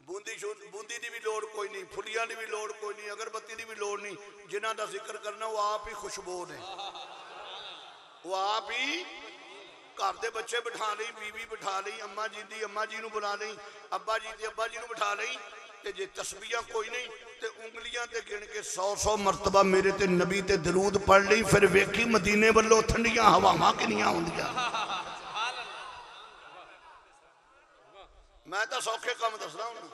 बूंदी की भी लोड़ कोई नहीं, फुलियां की भी लोड़ कोई नहीं, अगरबत्ती की भी लोड़ नहीं। जिन्हां दा जिक्र करना वो आप ही खुशबू ने, वो आप ही। घर के बच्चे बिठा ली, बीवी बिठा ली, अम्मा जी दी अम्मा जी नूं बुला ली, अब्बा जी दी अब्बा जी नूं बिठा ली। ते जे तस्बीहां कोई नहीं ते उंगलियां ते गिन के 100-100 मरतबा मेरे ते नबी ते दरूद पढ़ ली। फिर वेखी मदीने वालों ठंडियां हवावां किनियां आउंदियां। मैं तो सौखे काम दसदा हूं।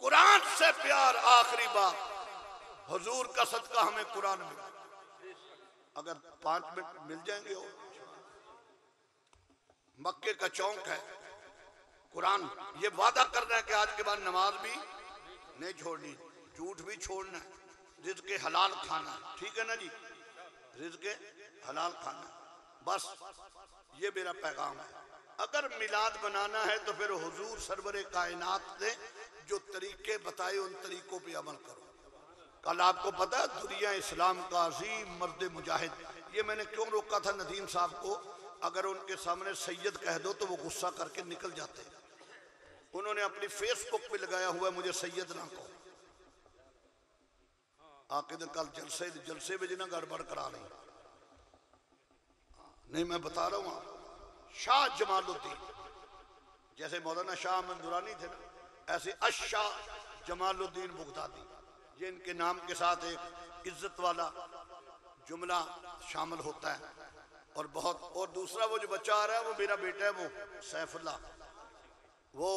कुरान से प्यार, आखिरी बात, हुजूर का सदका हमें कुरान मिला। अगर 5 मिनट मिल जाएंगे हो, मक्के का चौक है कुरान। ये वादा करना है कि आज के बाद नमाज भी नहीं छोड़नी, झूठ भी छोड़ना है, रिज़्क़ हलाल खाना, ठीक है ना जी, रिज़्क़ हलाल खाना। बस ये मेरा पैगाम है। अगर मिलाद बनाना है तो फिर हुजूर सरवरे कायनात ने जो तरीके बताए उन तरीकों पे अमल करो। कल आपको पता है दुनिया इस्लाम का अजीम मर्द मुजाहिद, ये मैंने क्यों रोका था नदीम साहब को? अगर उनके सामने सैयद कह दो तो वो गुस्सा करके निकल जाते। उन्होंने अपनी फेसबुक पे लगाया हुआ मुझे सैयद ना कहो। आके दिन कल जलसे में जिन्हें गड़बड़ करा नहीं, मैं बता रहा हूँ। शाह जमालुद्दीन, जैसे मौलाना शाह अहमद दुरानी थे ना, ऐसे अशाह जमालुद्दीन बुगदादी, ये इनके नाम के साथ एक इज्जत वाला जुमला शामिल होता है। और बहुत, और दूसरा वो जो बच्चा आ रहा है वो मेरा बेटा है, वो सैफुल्लाह, वो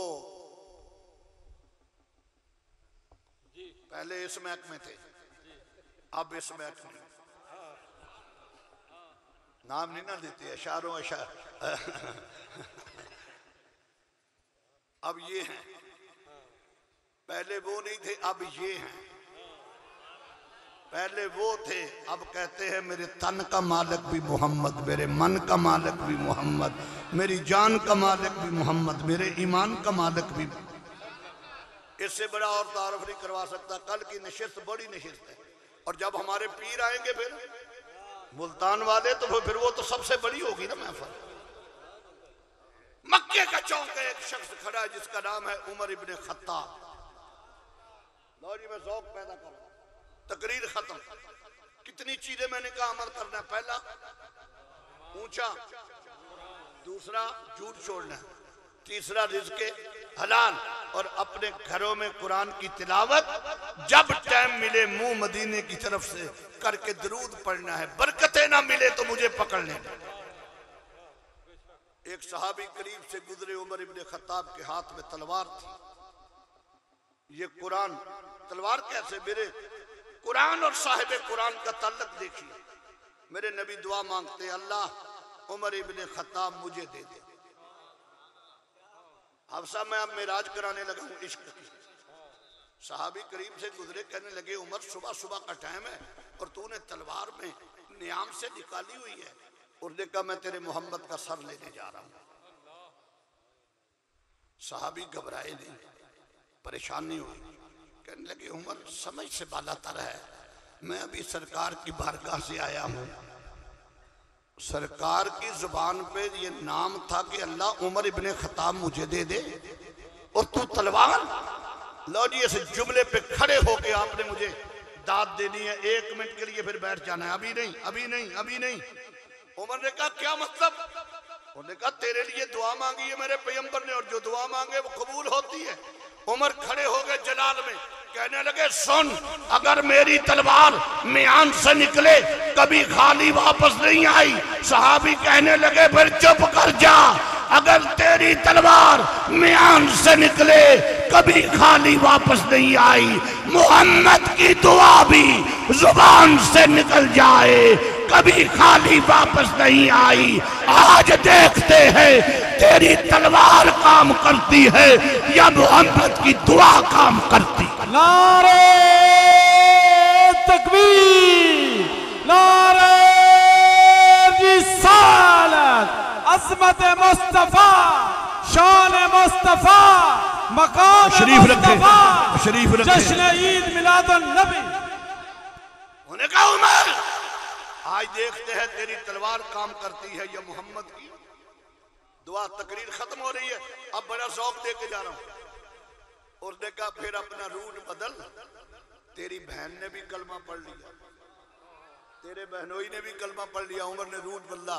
पहले इस महकमे थे, अब इस महकमे। नाम नहीं ना देते, इशारों अब ये हैं, पहले वो नहीं थे, अब ये हैं। पहले वो थे, अब कहते हैं मेरे तन का मालिक भी मोहम्मद, मेरे मन का मालिक भी मोहम्मद, मेरी जान का मालिक भी मोहम्मद, मेरे ईमान का मालिक भी। इससे बड़ा और तारुफ नहीं करवा सकता। कल की नशिस्त बड़ी नशिस्त है। और जब हमारे पीर आएंगे फिर मुल्तान वाले, तो फिर वो तो सबसे बड़ी होगी ना महफिल। मक्के का चौक है, एक शख्स खड़ा है जिसका नाम है उमर इब्ने खत्ताब। लो जी, मैं ज़ौक़ पैदा कर, तकरीर खत्म। कितनी चीजें मैंने कहा अमल करना। पहला ऊंचा, दूसरा झूठ छोड़ना, तीसरा रिज़्क़ हलाल, और अपने घरों में कुरान की तिलावत जब टाइम मिले मुंह मदीने की तरफ से करके दरूद पढ़ना है। बरकतें ना मिले तो मुझे पकड़ लेना। एक सहाबी करीब से गुजरे, उमर इब्ने खत्ताब के हाथ में तलवार थी। ये कुरान, तलवार कैसे? मेरे कुरान और साहिब कुरान का ताल्लुक देखिए। मेरे नबी दुआ मांगते, अल्लाह उमर इब्ने खत्ताब मुझे दे दे। हफ्सा मैं अब मेराज कराने लगा हूँ इश्क की। सहाबी करीब से गुजरे, कहने लगे उमर सुबह सुबह का टाइम है और तूने तलवार में नियाम से निकाली हुई है। उसने कहा मैं तेरे मोहम्मद का सर लेने जा रहा हूँ। सहाबी घबराए नहीं, परेशानी हुई, कहने लगे उमर समझ से बालातर है, मैं अभी सरकार की बारगाह से आया हूँ। सरकार की जुबान पे ये नाम था कि अल्लाह उमर इब्ने खत्ताब मुझे दे दे और तू तलवार। लो जी इस जुमले पे खड़े होके आपने मुझे दाद देनी है, 1 मिनट के लिए फिर बैठ जाना है, अभी नहीं अभी नहीं अभी नहीं। उमर ने कहा क्या मतलब? उन्होंने कहा तेरे लिए दुआ मांगी है मेरे पैगंबर ने और जो दुआ मांगे वो कबूल होती है। उमर खड़े हो गए जलाल में, कहने लगे सुन, अगर मेरी तलवार म्यान से निकले कभी खाली वापस नहीं आई। सहाबी कहने लगे फिर चुप कर जा, अगर तेरी तलवार म्यान से निकले कभी खाली वापस नहीं आई, मोहम्मद की दुआ भी जुबान से निकल जाए कभी खाली वापस नहीं आई। आज देखते हैं तेरी तलवार काम करती है या मोहम्मद की दुआ काम करती है। नारे तकबीर, नारे रिसालत, अज़मत मुस्तफा, शान मुस्तफा, मकाम मुस्तफा, शरीफ रखे, जश्न ईद मिलादुन नबी। उन्होंने कहा उमर आज देखते हैं तेरी तलवार काम करती है या मोहम्मद की दुआ। तकरीर खत्म हो रही है, अब बड़ा शौक दे के जा रहा हूं। उसने कहा फिर अपना रूट बदल, तेरी बहन ने भी कलमा पढ़ लिया, तेरे बहनोई ने भी कलमा पढ़ लिया। उमर ने रूट बदला,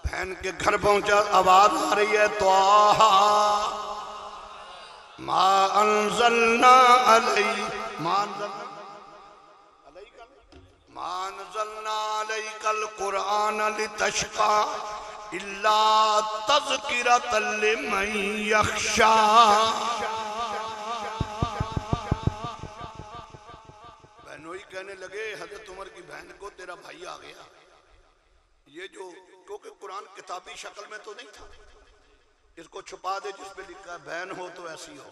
बहन के घर पहुंचा, आवाज आ रही है त्वाहा मा अंज़लना अलैहि अलैकल कुरआन लितशक़ा इल्ला तज़किरतल लिमन यख़शा। बहनोई कहने लगे हजरत उमर की बहन को तेरा भाई आ गया। ये जो क्योंकि कुरान किताबी शक्ल में तो नहीं था, इसको छुपा दे जिस पे लिखा है बहन हो तो ऐसी हो।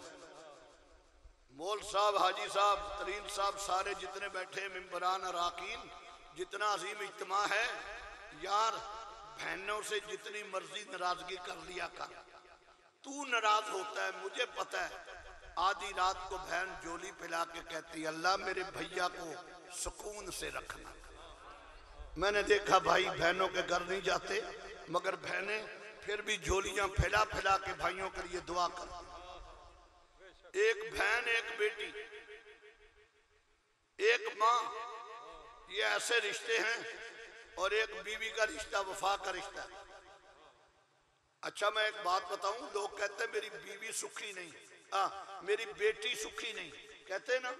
मौल साहब, हाजी साहब, तरीन साहब, सारे जितने बैठे मिंबरान अराकीन, जितना अजीम इज्तिमा है यार, बहनों से जितनी मर्जी नाराजगी कर लिया कर। तू नाराज होता है मुझे पता है, आधी रात को बहन जोली पिला के कहती अल्लाह मेरे भैया को सुकून से रखना। मैंने देखा भाई बहनों के घर नहीं जाते, मगर बहनें फिर भी झोलियां फैला फैला के भाइयों के लिए दुआ कर। एक बहन एक बेटी एक माँ, ये ऐसे रिश्ते हैं। और एक बीवी का रिश्ता वफा का रिश्ता है। अच्छा मैं एक बात बताऊं, लोग कहते हैं मेरी बीवी सुखी नहीं, मेरी बेटी सुखी नहीं, कहते ना,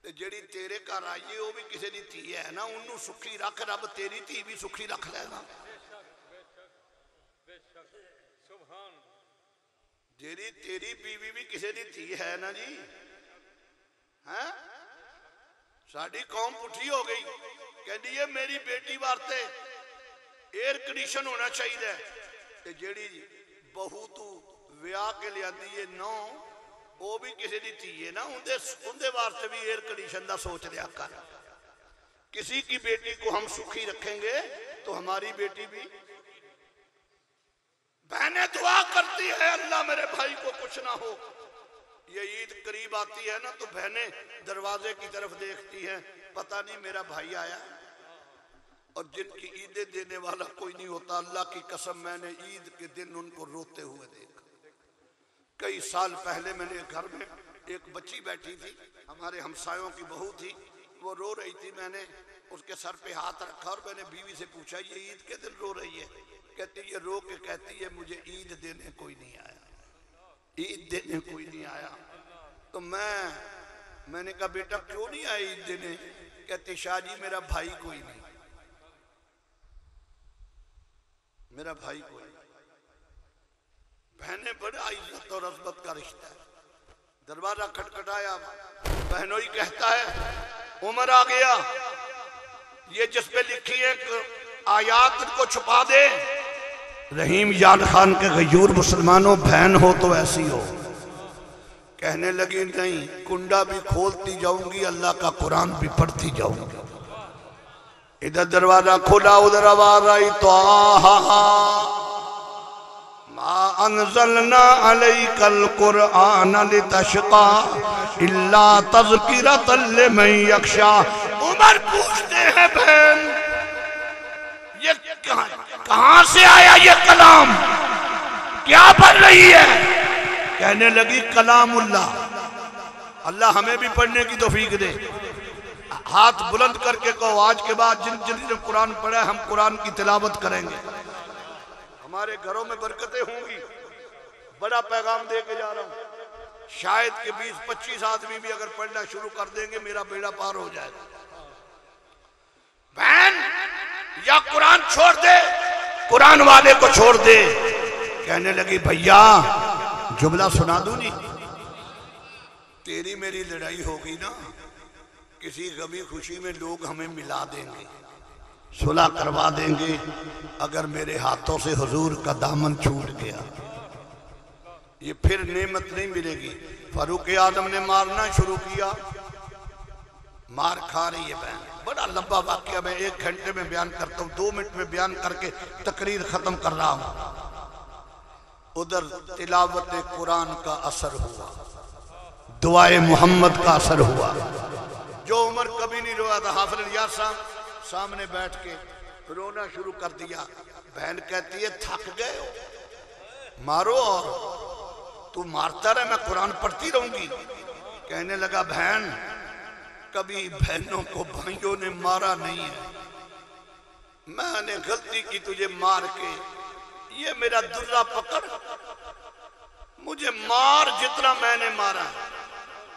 ते जेड़ी तेरे घर आई है वो भी किसी की धी है ना, उन्होंने सुखी रख, रब तेरी धी भी सुखी रख लेगा। जेरी तेरी बीवी भी किसी की धी है ना जी, है। साड़ी कौम पुठी हो गई, कहती है मेरी बेटी वास्ते एयर कंडीशन होना चाहिए, ते जेड़ी बहू तू विआह के लिया है नौ, वो भी किसी की धी है ना, उनके वास्ते भी एयर कंडीशन का सोच लिया कर। किसी की बेटी को हम सुखी रखेंगे तो हमारी बेटी भी। बहनें दुआ करती है अल्लाह मेरे भाई को कुछ ना हो। ये ईद करीब आती है ना तो बहनें दरवाजे की तरफ देखती हैं, पता नहीं मेरा भाई आया। और जिनकी ईदें देने वाला कोई नहीं होता, अल्लाह की कसम मैंने ईद के दिन उनको रोते हुए देखा। कई साल पहले मेरे घर में एक बच्ची बैठी थी, हमारे हमसायों की बहू थी, वो रो रही थी। मैंने उसके सर पे हाथ रखा और मैंने बीवी से पूछा ये ईद के दिन रो रही है? कहती है रो के कहती है मुझे ईद देने कोई नहीं आया, ईद देने कोई नहीं आया। तो मैंने कहा बेटा क्यों नहीं आया ईद देने? कहती शाह जी मेरा भाई कोई नहीं, मेरा भाई कोई नहीं। बहनें बड़ा इज्जत और अज़मत का रिश्ता है। दरवाजा खटखटाया, बहनोई कहता है उमर आ गया। ये जिस पे लिखी है आयात को छुपा दे, रहीम याद खान के गयूर मुसलमानों बहन हो तो ऐसी हो। कहने लगी नहीं, कुंडा भी खोलती जाऊंगी, अल्लाह का कुरान भी पढ़ती जाऊंगी। इधर दरवाजा खोला, उधर आवाज आई तो मा अनज़लना अलैकल कुरआन लितशक़ा इल्ला तज़किरतल लिमन यख़शा। उमर पूछते हैं बहन ये कहां से आया ये कलाम, क्या पढ़ रही है? कहने लगी कलामुल्लाह, अल्लाह हमें भी पढ़ने की तौफीक दे। हाथ बुलंद करके कहो, आज के बाद जिन जिन कुरान पढ़ा हम कुरान की तिलावत करेंगे, हमारे घरों में बरकतें होंगी। बड़ा पैगाम दे के जा रहा हूं, शायद के 20-25 आदमी भी अगर पढ़ना शुरू कर देंगे मेरा बेड़ा पार हो जाएगा। बहन या कुरान छोड़ दे, कुरान वाले को छोड़ दे। कहने लगी भैया जुमला सुना दूं नहीं, तेरी मेरी लड़ाई होगी ना, किसी गमी खुशी में लोग हमें मिला देंगे, सुलह करवा देंगे। अगर मेरे हाथों से हुजूर का दामन छूट गया ये फिर नेमत नहीं मिलेगी। फारूक आजम ने मारना शुरू किया, मार खा रही है बहन। बड़ा लंबा वाकया मैं 1 घंटे में बयान करता हूँ, 2 मिनट में बयान करके तकरीर खत्म कर रहा हूं। उधर तिलावत कुरान का असर हुआ, दुआए मोहम्मद का असर हुआ। जो उमर कभी नहीं रोया था, हाफिज रियाज साहब सामने बैठ के रोना शुरू कर दिया। बहन कहती है थक गए हो, मारो और तू मारता रहे, मैं कुरान पढ़ती रहूंगी। कहने लगा बहन कभी बहनों को भाइयों ने मारा नहीं है, मैंने गलती की तुझे मार के, ये मेरा दुर्रा पकड़, मुझे मार जितना मैंने मारा,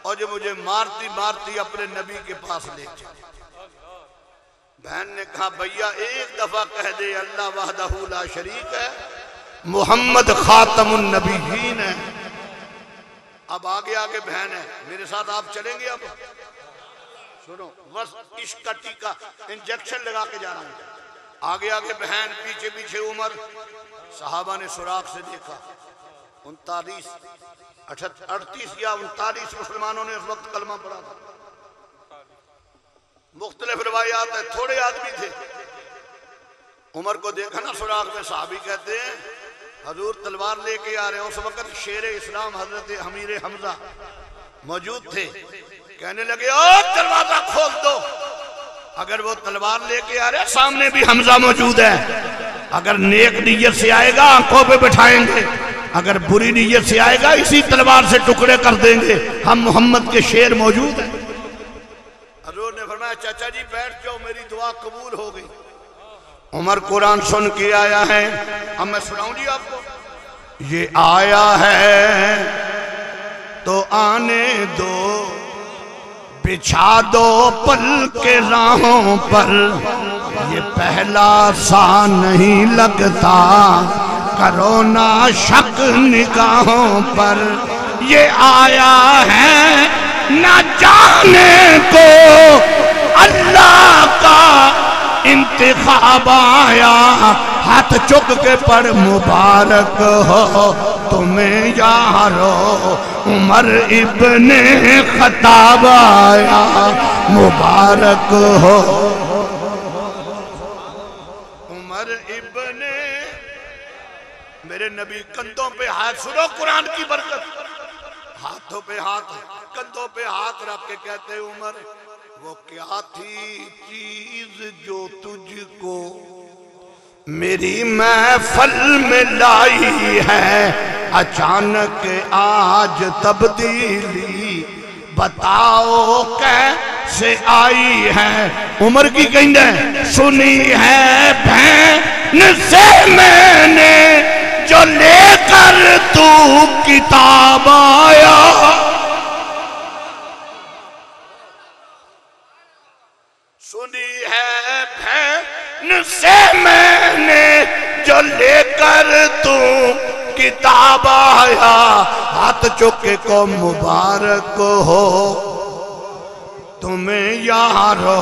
और जो मुझे मारती मारती अपने नबी के पास ले चली। बहन ने कहा भैया एक दफा कह दे अल्लाह वहदहू ला शरीक है, मोहम्मद खातमुन नबीयीन है। अब आगे आगे बहन है, मेरे साथ आप चलेंगे। अब सुनो, बस इश्क का टीका इंजेक्शन लगा के जा रहा हूं। आगे आगे बहन, पीछे पीछे उमर। सहाबा ने सुराग से देखा, 39, 38 या 39 मुसलमानों ने उस वक्त कलमा पढ़ा था। मुख्तलिफ रिवायात है, थोड़े आदमी थे। उमर को देखा ना सुराग में, साहबी कहते हैं हजूर तलवार लेके आ रहे हैं। उस वक्त शेर इस्लाम हजरत अमीर हमजा मौजूद थे। कहने लगे ओ दरवाजा खोल दो। अगर वो तलवार लेके आ रहे हैं, सामने भी हमजा मौजूद है। अगर नेक नीयत से आएगा आंखों पे बैठाएंगे, अगर बुरी नीयत से आएगा इसी तलवार से टुकड़े कर देंगे। हम मोहम्मद के शेर मौजूद है। हजूर ने फरमाया चाचा जी बैठ जाओ, मेरी दुआ कबूल हो गई। उमर कुरान सुन के आया है, अब मैं सुनाऊं जी आपको। ये आया है तो आने दो, बिछा दो पल के राहों पर, ये पहला सा नहीं लगता, करो ना शक निगाहों पर। ये आया है ना जाने को अल्लाह का इंतखाब आया, हाथ चुक के पढ़ मुबारक हो तुम्हें यारो, उमर इब्ने खत्ताब आया मुबारक हो। उमर इब्ने, मेरे नबी कंधों पे हाथ, सुनो कुरान की बरकत, हाथों पे हाथ, कंधों पे हाथ रख के कहते उमर वो क्या थी चीज जो तुझको मेरी महफल में लाई है, अचानक आज तब्दीली बताओ कैसे आई है। उमर की कहने सुनी है बहन से मैंने, जो लेकर तू किताब आया। सुनी है बहन से मैंने, जो लेकर तू किताब आया, हाथ चुके को मुबारक हो तुम्हें यारो।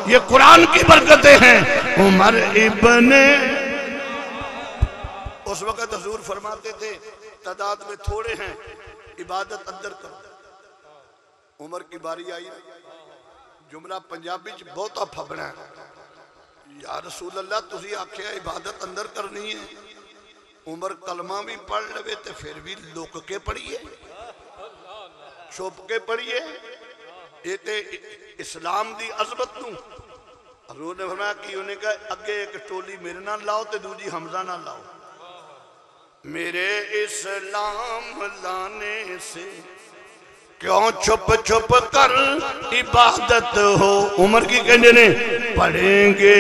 ये कुरान की बरकतें हैं। उमर इब्ने उस वक़्त हुजूर फरमाते थे तादाद में थोड़े हैं, इबादत अंदर करो। उमर की बारी आई, जुमला पंजाबी च बहुता फबना है, या रसूल अल्लाह तुसी आख्या इबादत अंदर करनी है। उमर कलमा भी पढ़ लवे तो फिर भी लुक के पढ़िए, छुप के पढ़िए। ये तो इस्लाम की अजमत नूं हजूर ने फरमाया कि उन्हें कहा अगे एक टोली मेरे नाल लाओ तो दूजी हमजा नाल लाओ। मेरे इस्लाम लाने से क्यों छुप छुप कर इबादत हो। उमर की कहने ने पढ़ेंगे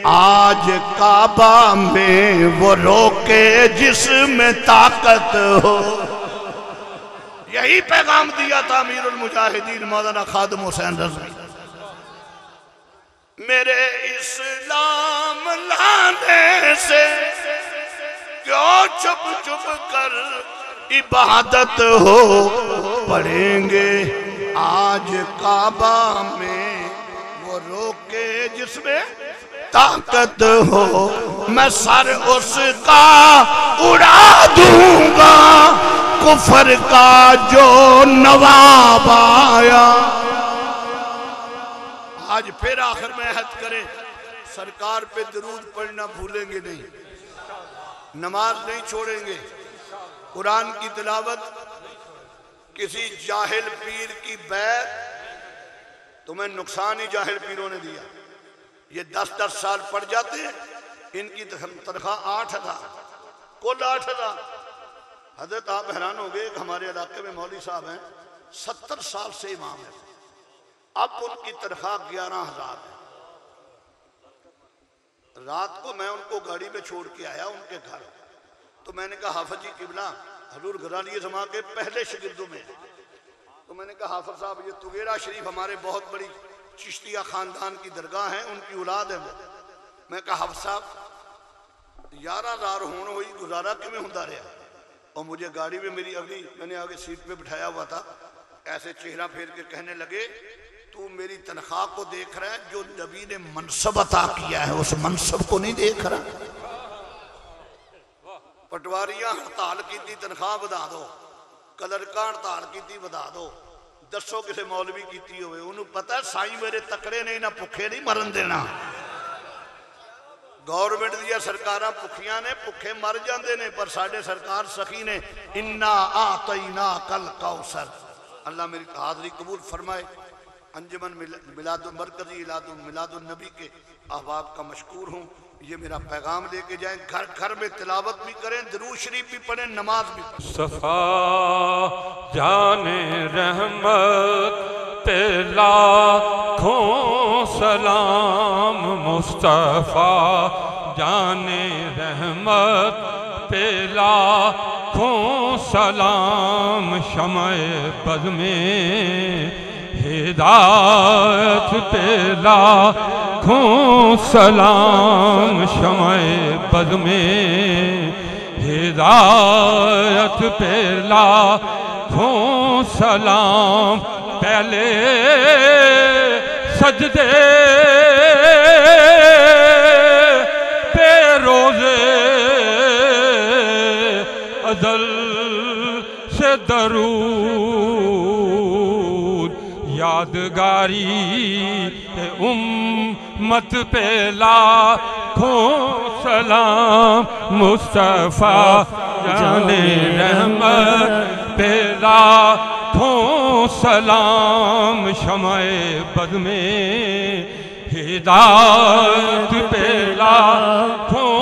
आज काबा में वो रोके जिसमें ताकत हो। यही पैगाम दिया था अमीरुल मुजाहिदीन मौलाना खादिम हुसैन रज़वी। मेरे इस्लाम लाने से क्यों छुप छुप कर इबादत हो। पढ़ेंगे आज काबा में वो रोके जिसमें ताकत हो। मैं सर उसका उड़ा दूंगा कुफर का जो नवाब आया। आज फिर आखिर में अहद करें सरकार पे दरूद पढ़ना भूलेंगे नहीं, नमाज नहीं छोड़ेंगे, कुरान की तिलावत, किसी जाहिल पीर की बैत तुम्हें नुकसान ही जाहिल पीरों ने दिया। ये 10-10 साल पढ़ जाते हैं, इनकी तनख्वाह 8,000, कुल 8,000। हजरत आप हैरान हो गए, हमारे इलाके में मौलवी साहब हैं 70 साल से इमाम है, अब उनकी तनख्वाह 11,000 है। रात को मैं उनको गाड़ी में छोड़ के आया उनके घर, तो मैंने कहा हाफिज जी किबला हजूर गजाली ज़मा के पहले शागिर्दों में, तो मैंने कहा हाफिज साहब ये तुगेरा शरीफ हमारे बहुत बड़ी चिश्तिया खानदान की दरगाह है, उनकी औलाद है। मैं कहा हाफिज साहब 11,000 होने हुई गुजारा किमें होता रहा। और मुझे गाड़ी में मेरी अगली मैंने आगे सीट पे बिठाया हुआ था, ऐसे चेहरा फेर के कहने लगे तू मेरी तनख्वाह को देख रहा है, जो नबी ने मनसब अता किया है उस मनसब को नहीं देख रहा। पटवारियां हड़ताल की तनख्वाह बढ़ा दो, कलरकां हड़ताल की बढ़ा दो, दसो किसी मौलवी की होवे, उन्होंने पता साई मेरे तकड़े ने इन्हें भुखे नहीं मरन देना। गौरमेंट दिया सरकारां भुखियां ने, भुखे मर जाते हैं, पर साडे सरकार सखी ने इन्ना आतईना कल कौसर। अल्लाह मेरी हाज़री कबूल फरमाए। अंजुमन मिलादुल मरकजी मिलादुल नबी के अहबाब का मशकूर हूँ। ये मेरा पैगाम लेके जाएं, घर घर में तिलावत भी करें, दुरूद शरीफ भी पढ़ें, नमाज भी पढ़ें। सफा जाने रहमत पे लाखों सलाम, मुस्तफा जाने रहमत पे लाखों सलाम, शमए बज़ में हिदायत पे लाखों सलाम, शमए बज़ में हिदायत पे लाखों सलाम। पहले सजदे पे रोज़े अज़ल से दरूद, यादगारी उम्मत पे लाखों सलाम, मुस्तफा जाने रहमत पे लाखों सलाम, शमए बज़ में हिदायत पे लाखों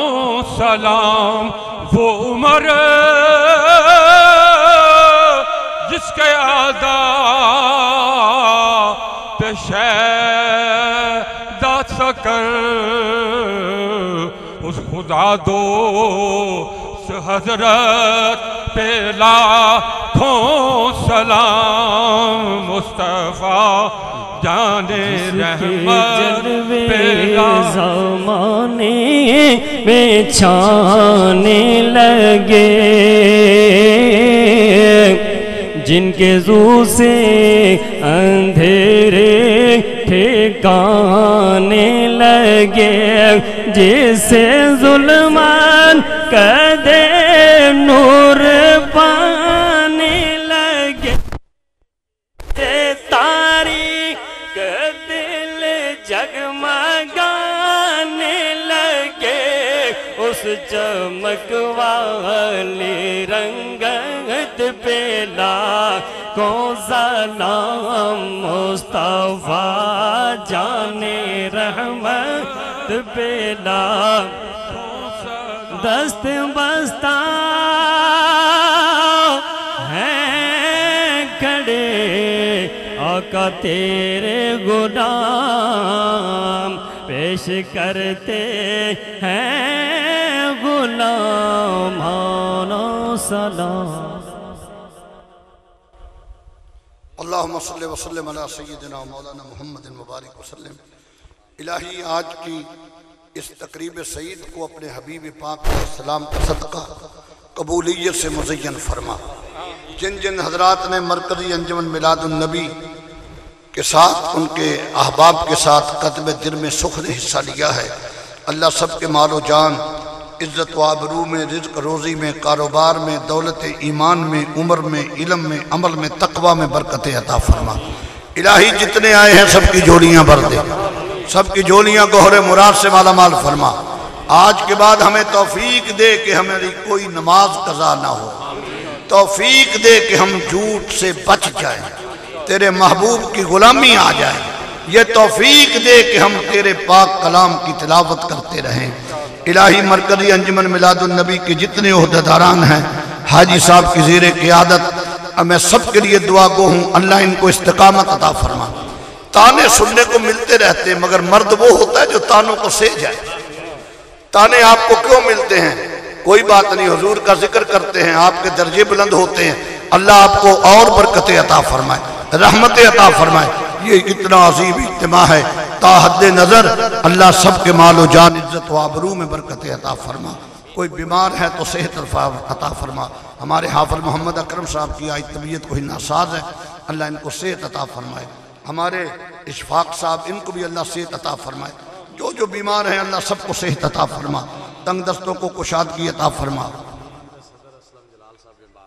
सलाम। वो उमर जिसके आदा पे शैदा सकर, उस खुदा दो हजरत पे लाखों सलाम, मुस्तफा जाने रहमत पे ज़माने में छाने लगे, जिनके ज़ू से अंधेरे ठिकाने लगे, जिसे जुल्मान कर दे नूर पाने लगे, तारीख दिल जगमगाने लगे, उस चमक वाली रंगत पे लाखों सलाम मुस्तफा जाने रहमत पे लाखों दस्त बस्ता हैं खड़े आका तेरे गुलाम, पेश करते हैं गुलामाना सलाम। अल्लाहुम्मा सल्लि व सल्लिम अला सय्यिदिना मौलाना मुहम्मद मुबारक वसल्लम। इलाही आज की इस तकरीब सईद को अपने हबीब पाक सलाम का सदका कबूलियत से मुज़य्यन फरमा। जिन जिन हजरात ने मरकज़ी अंजुमन मिलादुन नबी के साथ, उनके अहबाब के साथ कत्ब दिल में सुख ने हिस्सा लिया है, अल्लाह सबके मालो जान, इज़्ज़त व आबरू में, रिज़्क़ रोज़ी में, कारोबार में, दौलत ईमान में, उम्र में, इल्म में, अमल में, तक़वा में बरकत अता फरमा। इलाही जितने आए हैं सबकी झोलियाँ भर दे, सबकी झोलियाँ गौहर मुराद से माला माल फरमा। आज के बाद हमें तौफीक दे कि हमारी कोई नमाज कज़ा ना हो, तौफीक दे कि हम झूठ से बच जाएं, तेरे महबूब की गुलामी आ जाए, ये तौफीक दे कि हम तेरे पाक कलाम की तिलावत करते रहें। इलाही मरकज़ी अंजुमन मिलादुन नबी के जितने ओहदेदारान हैं, हाजी साहब की ज़ेरे क़ियादत, मैं सबके लिए दुआ गो हूँ, अल्लाह इनको इस्तिक़ामत अता फरमा। ताने सुनने को मिलते रहते हैं, मगर मर्द वो होता है जो तानों को सह जाए। ताने आपको क्यों मिलते हैं? कोई बात नहीं, हुजूर का जिक्र करते हैं, आपके दर्जे बुलंद होते हैं, अल्लाह आपको और बरकतें अता फरमाए, रहमतें अता फरमाए। ये इतना अजीब इज्तिमा है, ताहद्दे नज़र अल्लाह सबके मालो जान, इज्जत व आबरू में बरकतें अता फरमा। कोई बीमार है तो सेहत अता फरमा। हमारे हाफिज़ मोहम्मद अकरम साहब की आज तबीयत कोई नासाज है, अल्लाह इनको सेहत अता फरमाए। हमारे इशफाक साहब, इनको भी अल्लाह सेहत अता फरमाए। जो जो बीमार हैं अल्लाह सबको सेहत अता फरमा, तंग दस्तों को कुशादगी अता फरमा।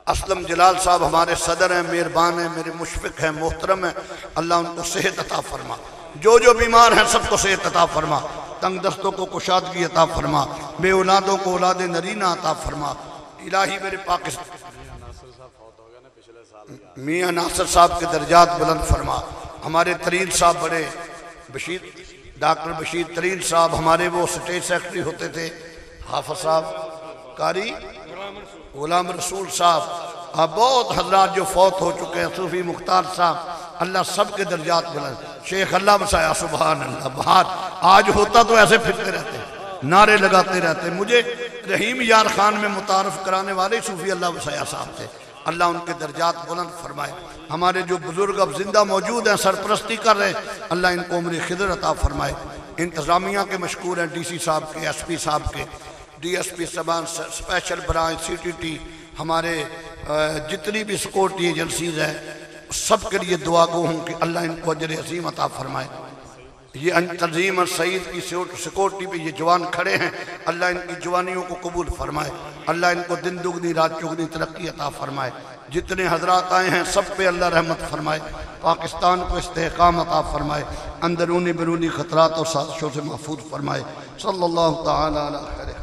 असलम जलाल साहब हमारे सदर हैं, मेहरबान हैं, मेरे मुशफ़िक हैं, मोहतरम हैं, अल्लाह उनको सेहत अता फरमा। जो जो बीमार हैं सबको सेहत अता फरमा, तंग दस्तों को कुशादगी अता फरमा, बे औलादों को औलाद नरीना अता फरमा। इलाही मेरे पाकिस्तान मियाँ नासिर साहब के दर्जात बुलंद फरमा। हमारे तरीन साहब बड़े बशीर, डॉक्टर बशीर तरीन साहब हमारे वो स्टेट सेक्रेटरी होते थे, हाफिज साहब, कारी गुलाम रसूल साहब, अब बहुत हजरात जो फौत हो चुके हैं, सूफी मुख्तार साहब, अल्लाह सबके दर्जात बुलंद। शेख अल्लाह बसाया, सुभान अल्लाह। बाहर आज होता तो ऐसे फिरते रहते, नारे लगाते रहते। मुझे रहीम यार खान में मुतारफ़ कराने वाले सूफी अल्लाह बसाया साहब थे, अल्लाह उनके दर्जात बुलंद फरमाए। हमारे जो बुजुर्ग अब जिंदा मौजूद हैं, सरपरस्ती कर रहे हैं, अल्लाह इनको उम्र खिदर अता फरमाए। इंतज़ामिया के मशकूर हैं, DC साहब के, SP साहब के, DSP सबान, स्पेशल ब्रांच, CTT, हमारे जितनी भी सिक्योरिटी एजेंसीज है, सब के लिए दुआ गो हूँ कि अल्लाह इनको अजर अजीम अता फरमाए। ये तंजीम और सईद की सिक्योरिटी पे ये जवान खड़े हैं, अल्लाह इनकी जवानियों को कबूल फरमाए, अल्लाह इनको दिन दुगनी रात चुगनी तरक्की अता फरमाए। जितने हजरात आए हैं सब पे अल्लाह रहमत फरमाए, पाकिस्तान को इस्तेहकाम अता फरमाए, अंदरूनी बैरूनी खतरात और साजिशों से महफूज फरमाए। सल्लल्लाहु तआला अलैहि